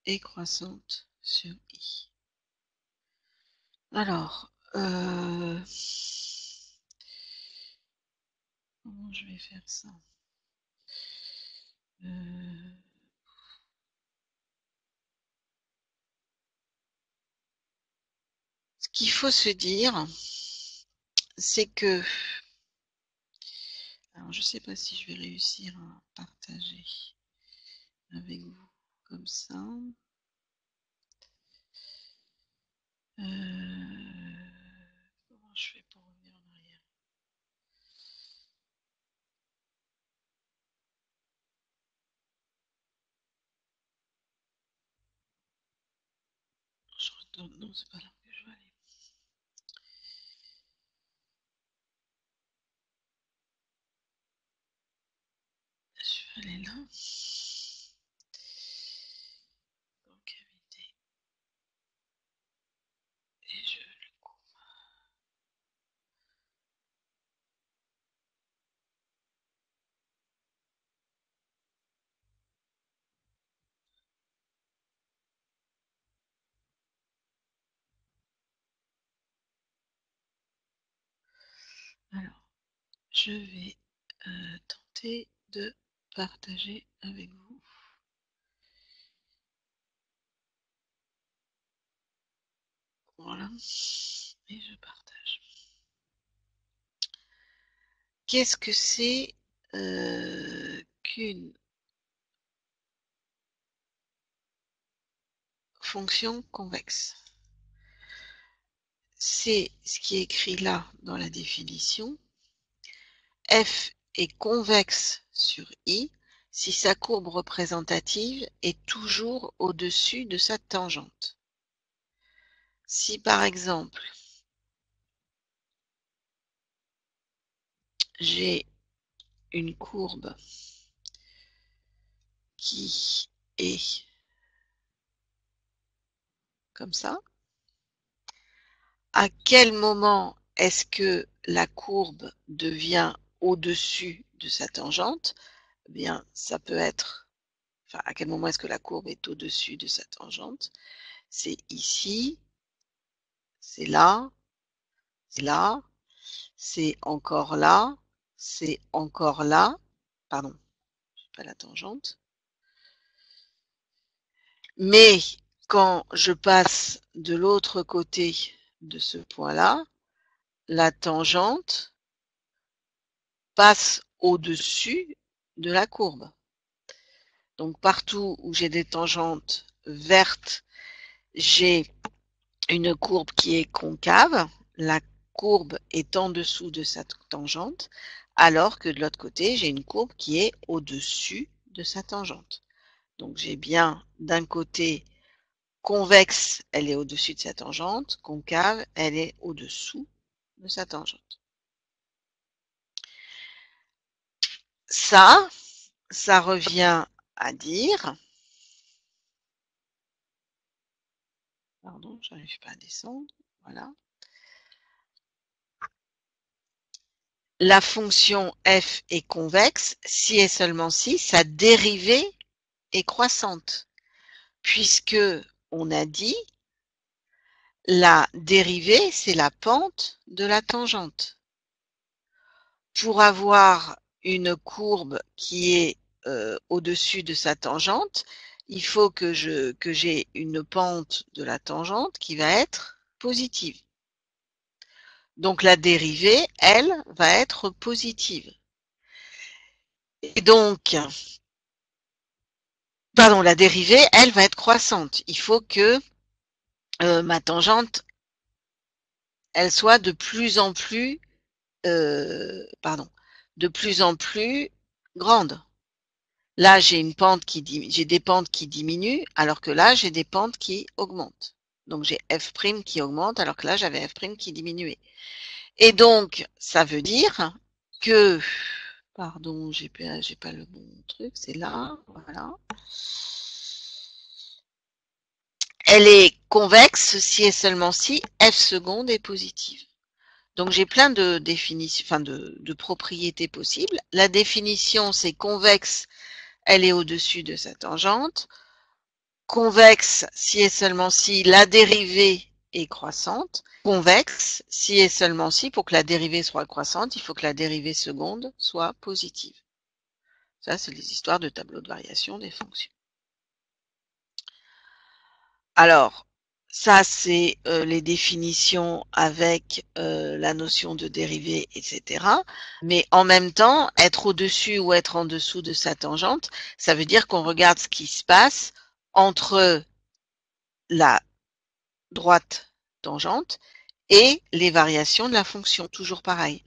et croissante sur i. Alors, comment je vais faire ça? Ce qu'il faut se dire, c'est que, alors je sais pas si je vais réussir à partager avec vous comme ça. Comment je fais pour revenir en arrière? Je retourne, non, c'est pas là que je veux aller. Je vais aller là. Concavité. Et je le coupe. Alors, je vais tenter de partager avec vous. Voilà. Et je partage. Qu'est-ce que c'est qu'une fonction convexe? C'est ce qui est écrit là dans la définition. F est convexe sur I si sa courbe représentative est toujours au-dessus de sa tangente. Si par exemple, j'ai une courbe qui est comme ça, à quel moment est-ce que la courbe devient au-dessus de sa tangente? Eh bien, ça peut être, enfin, à quel moment est-ce que la courbe est au-dessus de sa tangente? C'est ici, c'est là, c'est là, c'est encore là, c'est encore là, pardon, pas la tangente. Mais quand je passe de l'autre côté de ce point-là, la tangente passe au-dessus de la courbe. Donc partout où j'ai des tangentes vertes, j'ai une courbe qui est concave. La courbe est en dessous de sa tangente, alors que de l'autre côté, j'ai une courbe qui est au-dessus de sa tangente. Donc j'ai bien d'un côté convexe, elle est au-dessus de sa tangente, concave, elle est au-dessous de sa tangente. Ça revient à dire, pardon, j'arrive pas à descendre, voilà. La fonction f est convexe si et seulement si sa dérivée est croissante, puisque on a dit la dérivée, c'est la pente de la tangente. Pour avoir une courbe qui est au-dessus de sa tangente, il faut que j'ai une pente de la tangente qui va être positive. Donc la dérivée, elle, va être positive. Et donc, pardon, la dérivée, elle, va être croissante. Il faut que ma tangente, elle soit de plus en plus, de plus en plus grande. Là, j'ai une pente j'ai des pentes qui diminuent, alors que là, j'ai des pentes qui augmentent. Donc, j'ai f' qui augmente, alors que là, j'avais f' qui diminuait. Et donc, ça veut dire que Pardon, j'ai pas le bon truc, c'est là, voilà. Elle est convexe si et seulement si f seconde est positive. Donc j'ai plein de définitions, enfin de propriétés possibles. La définition, c'est convexe, elle est au-dessus de sa tangente. Convexe si et seulement si la dérivée est croissante. Convexe si et seulement si, pour que la dérivée soit croissante, il faut que la dérivée seconde soit positive. Ça, c'est les histoires de tableau de variation des fonctions. Alors, ça, c'est les définitions avec la notion de dérivée, etc. Mais en même temps, être au-dessus ou être en dessous de sa tangente, ça veut dire qu'on regarde ce qui se passe entre la droite tangente et les variations de la fonction, toujours pareil.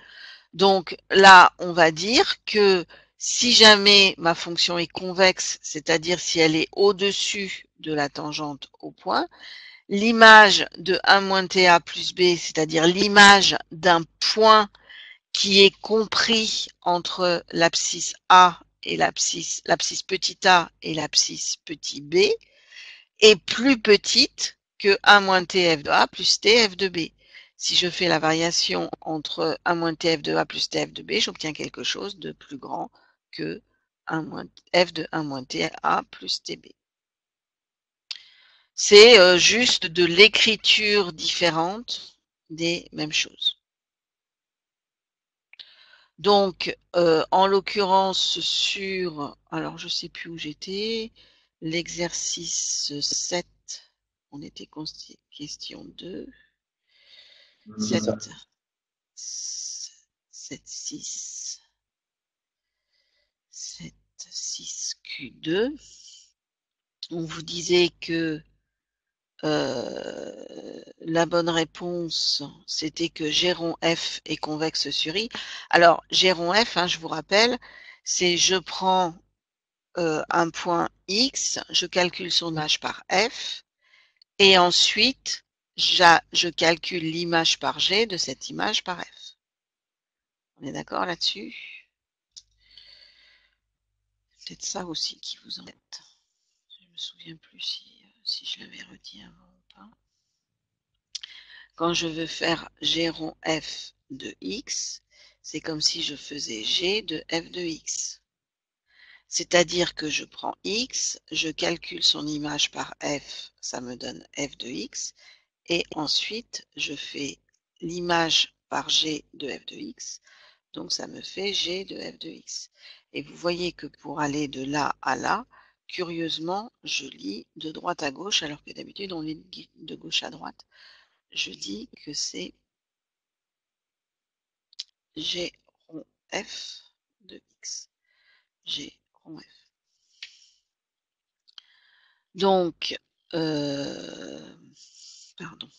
Donc là, on va dire que si jamais ma fonction est convexe, c'est-à-dire si elle est au-dessus de la tangente au point, l'image de 1 moins TA plus B, c'est-à-dire l'image d'un point qui est compris entre l'abscisse A et l'abscisse petit a et l'abscisse petit b, est plus petite que 1 moins TF de A plus TF de B. Si je fais la variation entre 1 moins TF de A plus TF de B, j'obtiens quelque chose de plus grand que 1 moins F de 1 moins TA plus TB. C'est juste de l'écriture différente des mêmes choses. Donc, en l'occurrence sur, alors je sais plus où j'étais, l'exercice 7, on était question 2, 7, 7, 6, 7, 6, Q2. On vous disait que la bonne réponse, c'était que G rond F est convexe sur I. Alors, G rond F, hein, je vous rappelle, c'est je prends un point X, je calcule son image par F, et ensuite, je calcule l'image par G de cette image par F. On est d'accord là-dessus? Peut-être ça aussi qui vous embête. Je ne me souviens plus si je l'avais redit avant ou pas. Quand je veux faire G rond F de X, c'est comme si je faisais G de F de X. C'est-à-dire que je prends X, je calcule son image par F, ça me donne F de X, et ensuite je fais l'image par G de F de X, donc ça me fait G de F de X. Et vous voyez que pour aller de là à là, curieusement, je lis de droite à gauche, alors que d'habitude on lit de gauche à droite. Je dis que c'est G rond F de X. G rond F. Donc, pardon.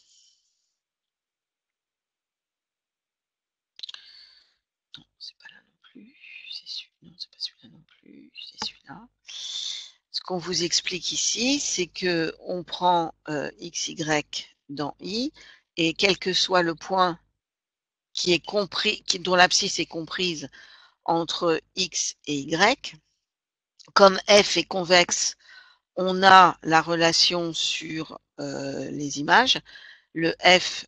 Non, c'est pas là non plus. Non, c'est pas celui-là non plus. C'est celui-là. Ce qu'on vous explique ici, c'est que on prend x, y dans I, et quel que soit le point qui est compris, dont l'abscisse est comprise entre x et y, comme f est convexe, on a la relation sur les images. Le f,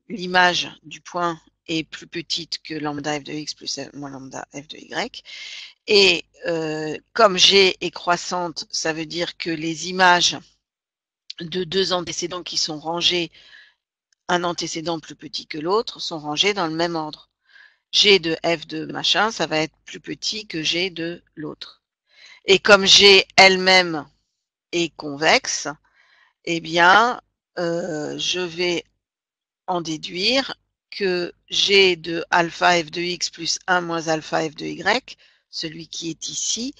l'image du point est plus petite que lambda f de x plus moins lambda f de y. Et comme G est croissante, ça veut dire que les images de deux antécédents qui sont rangés, un antécédent plus petit que l'autre, sont rangés dans le même ordre. G de f de machin, ça va être plus petit que G de l'autre. Et comme G elle-même est convexe, eh bien, je vais en déduire que G de alpha f de x plus 1 moins alpha f de y, celui qui est ici,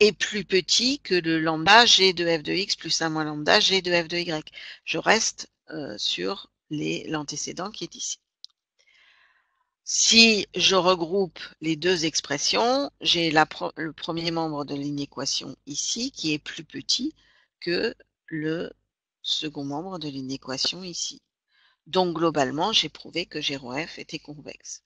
est plus petit que le lambda G de f de x plus 1 moins lambda G de f de y. Je reste sur l'antécédent qui est ici. Si je regroupe les deux expressions, j'ai le premier membre de l'inéquation ici qui est plus petit que le second membre de l'inéquation ici. Donc globalement, j'ai prouvé que G rond F était convexe.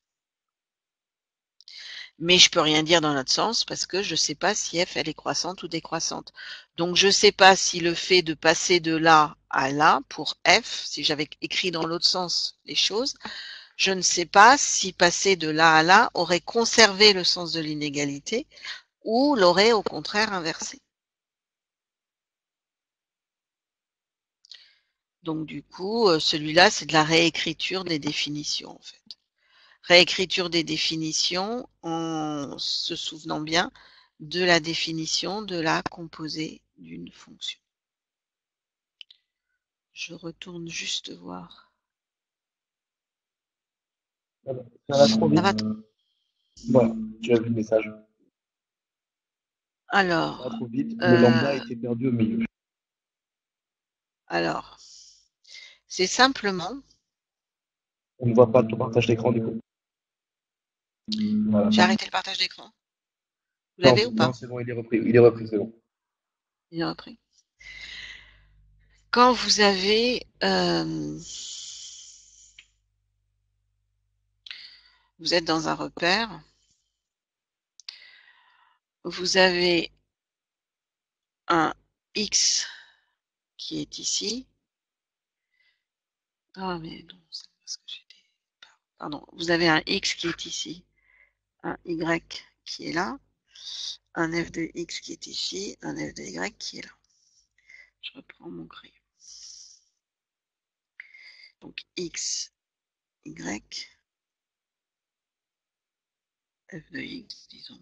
Mais je peux rien dire dans l'autre sens parce que je sais pas si f elle est croissante ou décroissante. Donc je sais pas si le fait de passer de là à là pour f, si j'avais écrit dans l'autre sens les choses, je ne sais pas si passer de là à là aurait conservé le sens de l'inégalité ou l'aurait au contraire inversé. Donc du coup, celui-là, c'est de la réécriture des définitions en fait. Réécriture des définitions en se souvenant bien de la définition de la composée d'une fonction. Je retourne juste voir. Ça va trop vite. Ça va Voilà, tu as vu le message. Ça va Alors, trop vite. Le lambda a été perdu au milieu. alors, c'est simplement, On ne voit pas ton partage d'écran du coup. Voilà. j'ai arrêté le partage d'écran. Vous Non, l'avez ou pas? non, c'est bon, il est repris. Il est repris, c'est bon. Il est repris. Quand vous avez vous êtes dans un repère, vous avez un X qui est ici. Ah mais non, c'est parce que j'étais. Pardon, vous avez un X qui est ici, un Y qui est là, un f de X qui est ici, un f de Y qui est là. Je reprends mon crayon. Donc X, Y, f de X, disons,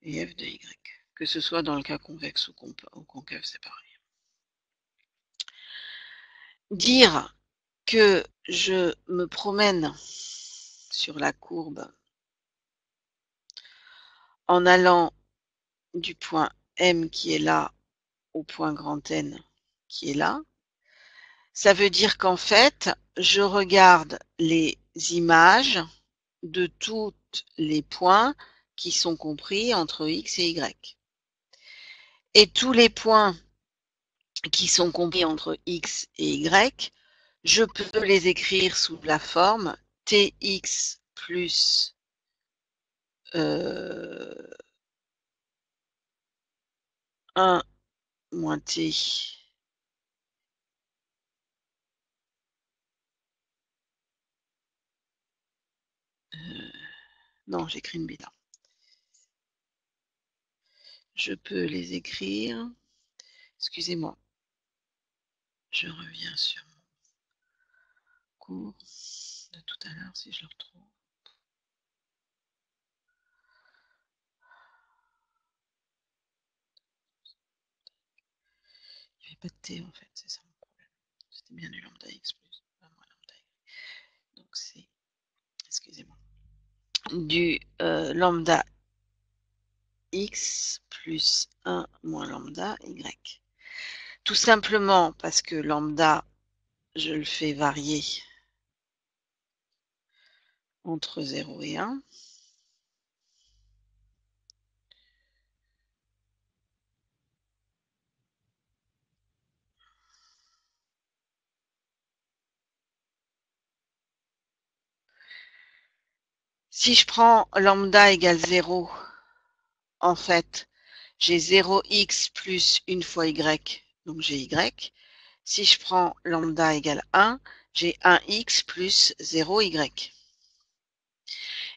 et f de Y. Que ce soit dans le cas convexe ou concave, c'est pareil. Dire que je me promène sur la courbe en allant du point M qui est là au point grand N qui est là, ça veut dire qu'en fait, je regarde les images de tous les points qui sont compris entre X et Y. Et tous les points qui sont compris entre X et Y, je peux les écrire sous la forme Tx plus 1 moins T non, j'écris une bêta. Je peux les écrire. Excusez-moi. Je reviens sur mon cours de tout à l'heure si je le retrouve. Il n'y avait pas de T en fait, c'est ça mon problème. C'était bien du lambda x plus moins lambda y. Donc c'est, excusez-moi, du lambda x plus 1 moins lambda y. Tout simplement parce que lambda, je le fais varier entre 0 et 1. Si je prends lambda égale 0, en fait, j'ai 0x plus 1 fois y, donc j'ai y. Si je prends lambda égale 1, j'ai 1x plus 0y.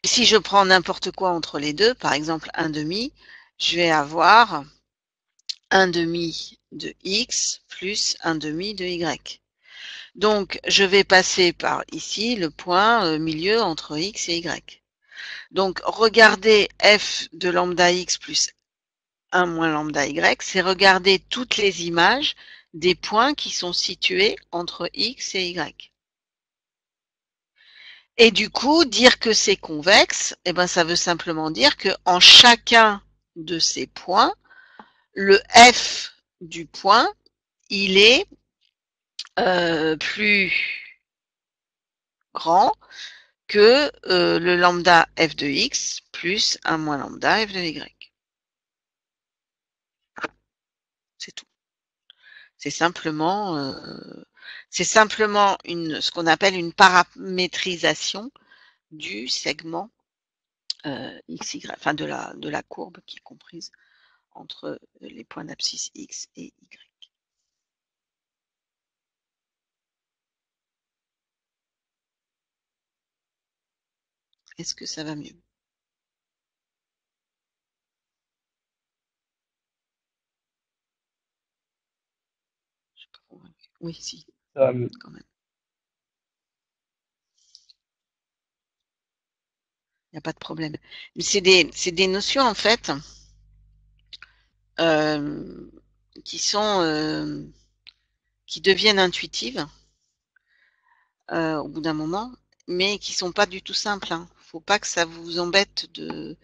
Et si je prends n'importe quoi entre les deux, par exemple 1 demi, je vais avoir 1 demi de x plus 1 demi de y. Donc, je vais passer par ici le point milieu entre x et y. Donc, regardez f de lambda x plus 1 moins lambda y, c'est regarder toutes les images des points qui sont situés entre x et y. Et du coup, dire que c'est convexe, eh ben, ça veut simplement dire que en chacun de ces points, le f du point, il est plus grand que le lambda f de x plus 1 moins lambda f de y. C'est tout. C'est simplement ce qu'on appelle une paramétrisation du segment xy, enfin de la courbe qui est comprise entre les points d'abscisse x et y. Est-ce que ça va mieux? Je suis pas convaincue. Oui, si, quand même. Il n'y a pas de problème. Mais c'est des notions, en fait, qui sont qui deviennent intuitives au bout d'un moment, mais qui sont pas du tout simples. Hein. Faut pas que ça vous embête de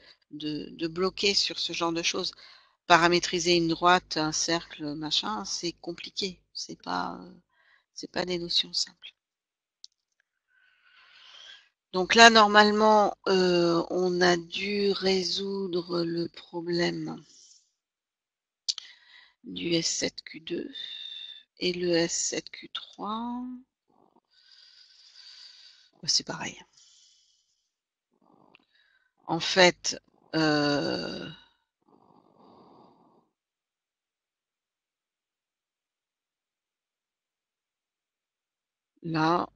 bloquer sur ce genre de choses. Paramétriser une droite, un cercle, machin, c'est compliqué. C'est pas des notions simples. Donc là, normalement, on a dû résoudre le problème du S7Q2 et le S7Q3. C'est pareil. En fait, là,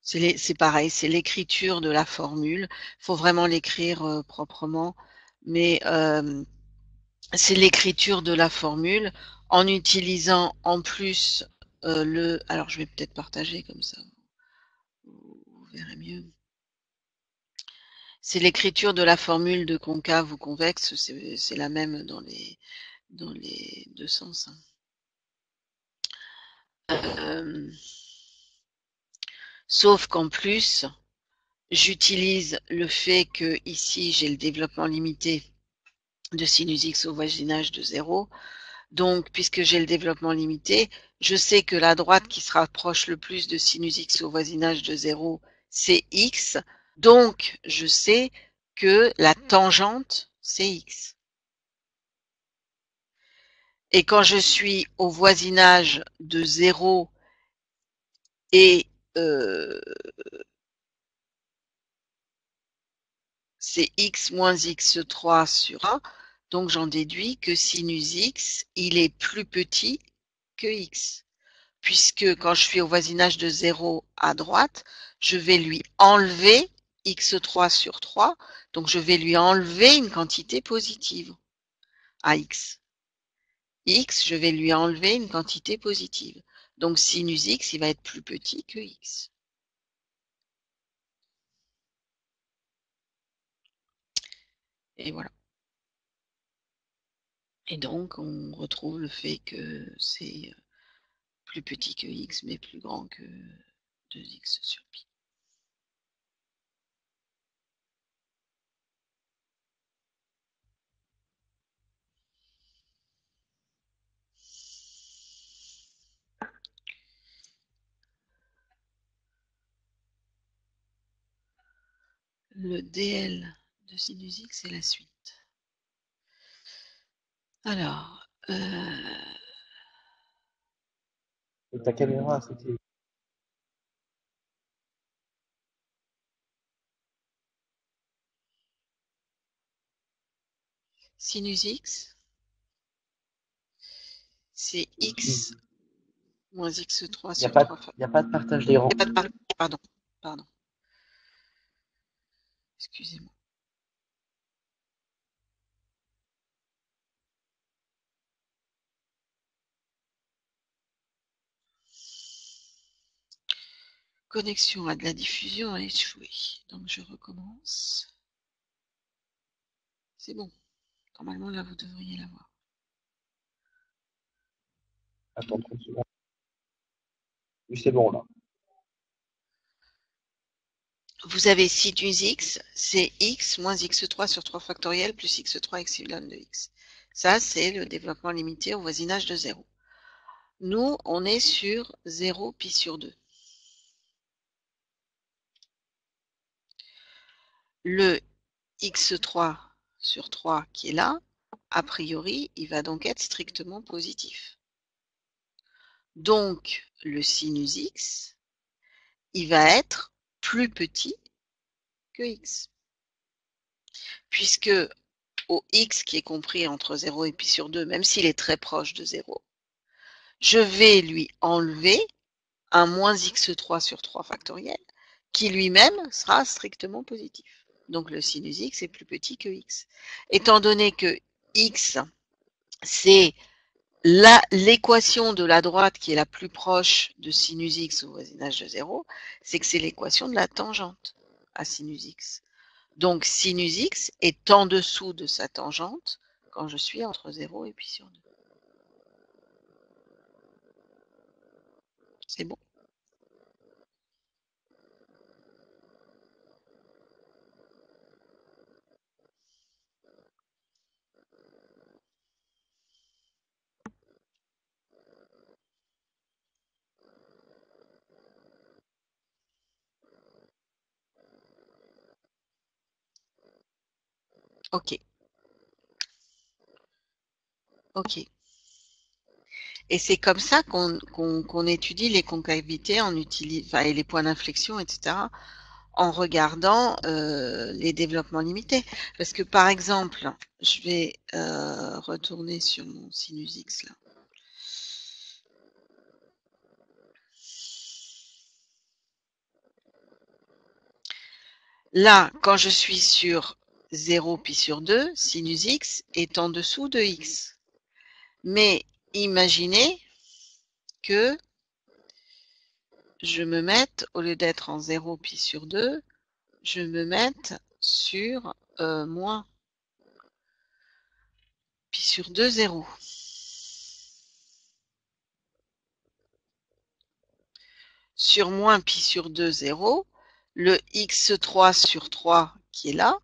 c'est pareil, c'est l'écriture de la formule. Il faut vraiment l'écrire proprement, mais c'est l'écriture de la formule en utilisant en plus alors je vais peut-être partager comme ça, vous verrez mieux. C'est l'écriture de la formule de concave ou convexe, c'est la même dans les deux sens. Sauf qu'en plus, j'utilise le fait que ici j'ai le développement limité de sinus x au voisinage de 0. Donc, puisque j'ai le développement limité, je sais que la droite qui se rapproche le plus de sinus x au voisinage de 0, c'est x. Donc, je sais que la tangente, c'est x. Et quand je suis au voisinage de 0 et c'est x moins x3 sur 1, donc j'en déduis que sinus x, il est plus petit que x. Puisque quand je suis au voisinage de 0 à droite, je vais lui enlever x3 sur 3, donc je vais lui enlever une quantité positive à x. X, je vais lui enlever une quantité positive. Donc sinus x, il va être plus petit que x. Et voilà. Et donc, on retrouve le fait que c'est plus petit que x, mais plus grand que 2x sur pi. Le dl de sinus x est la suite. Alors, Et ta caméra, c'était. sinus x, c'est x moins x3 Il n'y a, sur pas- 3 fois. y a pas de partage d'écran. Pardon, pardon. Excusez-moi. Connexion à de la diffusion a échoué. Donc je recommence. C'est bon. Normalement, là, vous devriez l'avoir. Attends 30 secondes. Oui, c'est bon là. Vous avez sinus x, c'est x moins x3 sur 3 factoriel plus x3 epsilon de x. Ça, c'est le développement limité au voisinage de 0. Nous, on est sur 0 pi sur 2. Le x3 sur 3 qui est là, a priori, il va donc être strictement positif. Donc, le sinus x il va être plus petit que x. Puisque au x qui est compris entre 0 et pi sur 2, même s'il est très proche de 0, je vais lui enlever un moins x3 sur 3 factoriel, qui lui-même sera strictement positif. Donc le sinus x est plus petit que x. Étant donné que x, c'est l'équation de la droite qui est la plus proche de sinus x au voisinage de 0, c'est que c'est l'équation de la tangente à sinus x. Donc sinus x est en dessous de sa tangente quand je suis entre 0 et pi sur 2. C'est bon? Ok. Ok. Et c'est comme ça qu'on étudie les concavités en utilisant, et les points d'inflexion, etc., en regardant les développements limités. Parce que par exemple, je vais retourner sur mon sinus x là. Là, quand je suis sur 0 pi sur 2, sinus x est en dessous de x. Mais imaginez que je me mette, au lieu d'être en 0 pi sur 2, je me mette sur moins pi sur 2, 0. Sur moins pi sur 2, 0, le x3 sur 3 qui est là,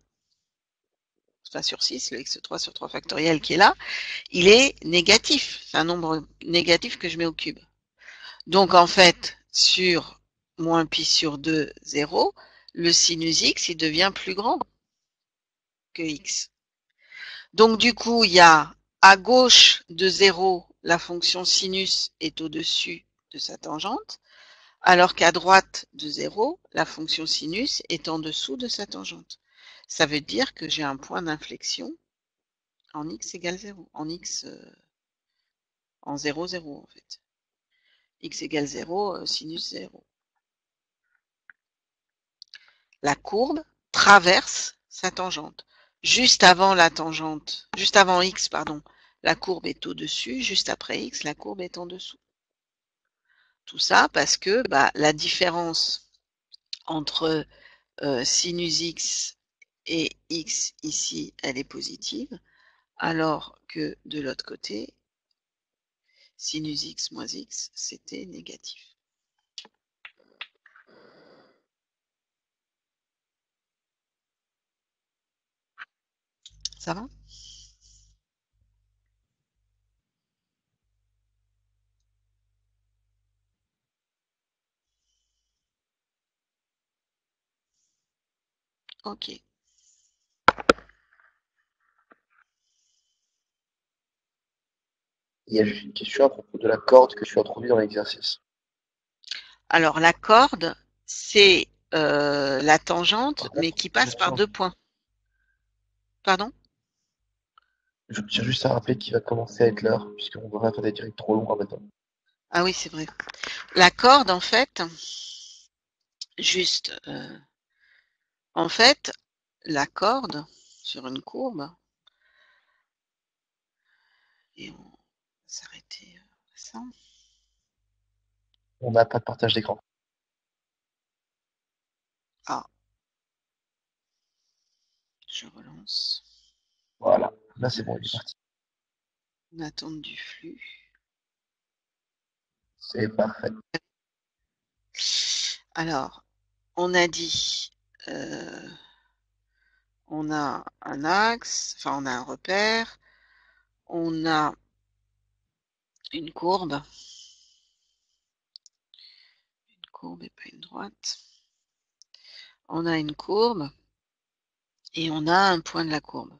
enfin sur 6, le x3 sur 3 factoriel qui est là, il est négatif. C'est un nombre négatif que je mets au cube. Donc en fait, sur moins pi sur 2, 0, le sinus x, il devient plus grand que x. Donc du coup, il y a à gauche de 0, la fonction sinus est au-dessus de sa tangente, alors qu'à droite de 0, la fonction sinus est en dessous de sa tangente. Ça veut dire que j'ai un point d'inflexion en x égale 0, en x en 0, 0 en fait. X égale 0, sinus 0. La courbe traverse sa tangente. Juste avant la tangente, juste avant x, pardon, la courbe est au-dessus, juste après x, la courbe est en dessous. Tout ça parce que la différence entre sinus x et x ici, elle est positive, alors que de l'autre côté, sinus x moins x, c'était négatif. Ça va? Ok. Il y a juste une question à propos de la corde que tu as trouvée dans l'exercice. Alors la corde, c'est la tangente, Par mais contre, qui passe par 2 points. Pardon? je tiens juste à rappeler qu'il va commencer à être l'heure, puisqu'on va faire des directs trop longs à maintenant. Ah oui, c'est vrai. La corde, en fait, juste, en fait, la corde sur une courbe, et on va s'arrêter ça. On n'a pas de partage d'écran. Ah, je relance. Voilà, là c'est bon, il est parti. On attend du flux. C'est parfait. Alors, on a dit, on a un axe, enfin on a un repère, on a une courbe et pas une droite. On a une courbe et on a un point de la courbe.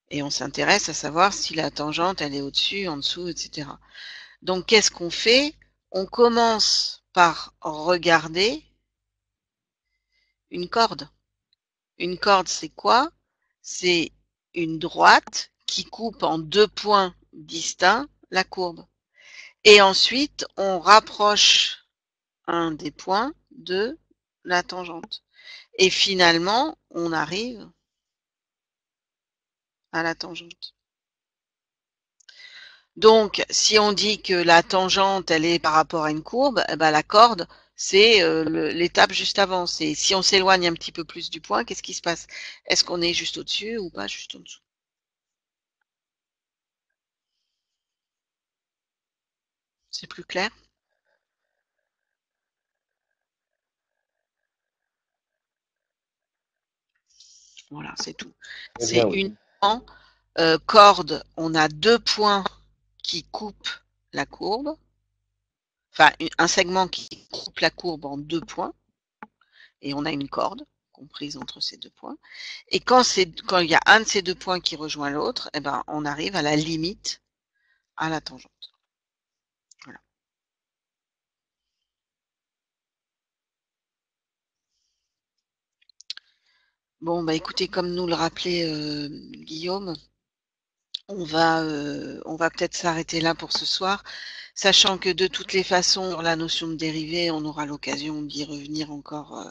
Et on s'intéresse à savoir si la tangente, elle est au-dessus, en dessous, etc. Donc, qu'est-ce qu'on fait? On commence par regarder une corde. Une corde, c'est quoi? C'est une droite qui coupe en 2 points distincts la courbe. Et ensuite, on rapproche un des points de la tangente. Et finalement, on arrive à la tangente. Donc, si on dit que la tangente, elle est par rapport à une courbe, eh ben, la corde, c'est l'étape juste avant. C'est si on s'éloigne un petit peu plus du point, qu'est-ce qui se passe? Est-ce qu'on est juste au-dessus ou pas juste en dessous? C'est plus clair? Voilà, c'est tout. Très C'est bien, oui. uniquement corde, on a 2 points qui coupent la courbe, enfin un segment qui coupe la courbe en 2 points, et on a une corde comprise entre ces 2 points. Et quand il y a un de ces 2 points qui rejoint l'autre, eh ben, on arrive à la limite à la tangente. Voilà. Bon, bah écoutez, comme nous le rappelait Guillaume, on va peut-être s'arrêter là pour ce soir, sachant que de toutes les façons, sur la notion de dérivée, on aura l'occasion d'y revenir encore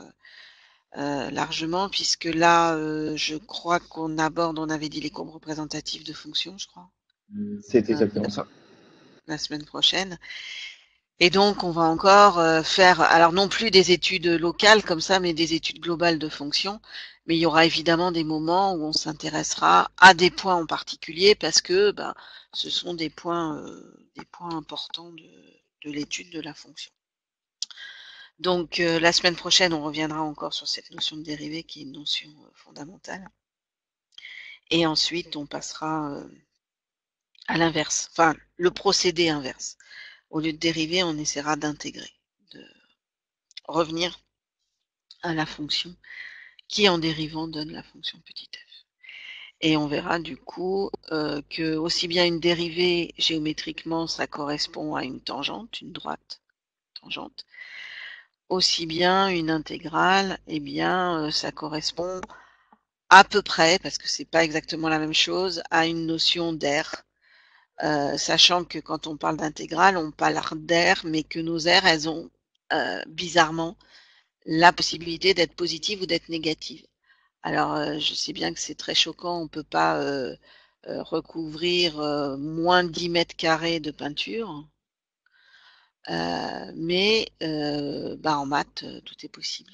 largement, puisque là, je crois qu'on aborde, on avait dit les courbes représentatives de fonctions, je crois, C'est euh, exactement ça. la semaine prochaine. Et donc, on va encore faire, alors non plus des études locales comme ça, mais des études globales de fonctions. Mais il y aura évidemment des moments où on s'intéressera à des points en particulier parce que ben, ce sont des points importants de l'étude de la fonction. Donc, la semaine prochaine, on reviendra encore sur cette notion de dérivée qui est une notion fondamentale. Et ensuite, on passera à l'inverse, enfin, le procédé inverse. Au lieu de dériver, on essaiera d'intégrer, de revenir à la fonction qui, en dérivant, donne la fonction petit f. Et on verra du coup que aussi bien une dérivée géométriquement, ça correspond à une tangente, une droite tangente, aussi bien une intégrale, eh bien, ça correspond à peu près, parce que c'est pas exactement la même chose, à une notion d'air. Sachant que quand on parle d'intégrale, on parle d'air, mais que nos aires, elles ont bizarrement la possibilité d'être positives ou d'être négatives. Alors, je sais bien que c'est très choquant, on ne peut pas recouvrir moins de 10 mètres carrés de peinture, mais bah, en maths, tout est possible.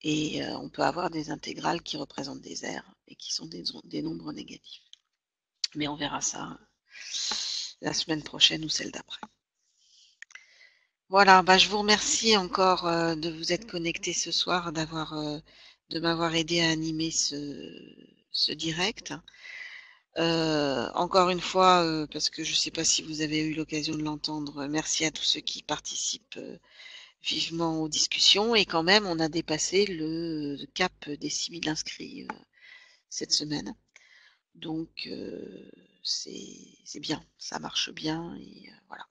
Et on peut avoir des intégrales qui représentent des aires et qui sont des nombres négatifs. Mais on verra ça la semaine prochaine ou celle d'après. Voilà, bah, je vous remercie encore de vous être connecté ce soir, de m'avoir aidé à animer ce direct. Encore une fois, parce que je ne sais pas si vous avez eu l'occasion de l'entendre, merci à tous ceux qui participent vivement aux discussions. Et quand même, on a dépassé le cap des 6000 inscrits cette semaine. Donc, c'est bien, ça marche bien. Et voilà,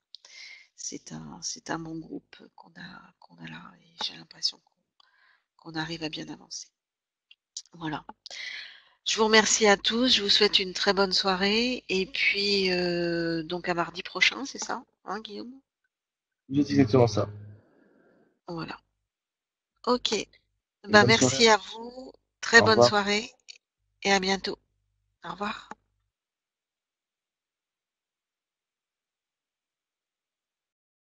c'est un bon groupe qu'on a là. Et j'ai l'impression qu'on arrive à bien avancer. Voilà. Je vous remercie à tous, je vous souhaite une très bonne soirée et puis donc à mardi prochain, c'est ça, hein, Guillaume? C'est exactement ça. Voilà. Ok. Une Ben bonne soirée à merci à tous. vous, très Au bonne revoir. soirée et à bientôt. Au revoir.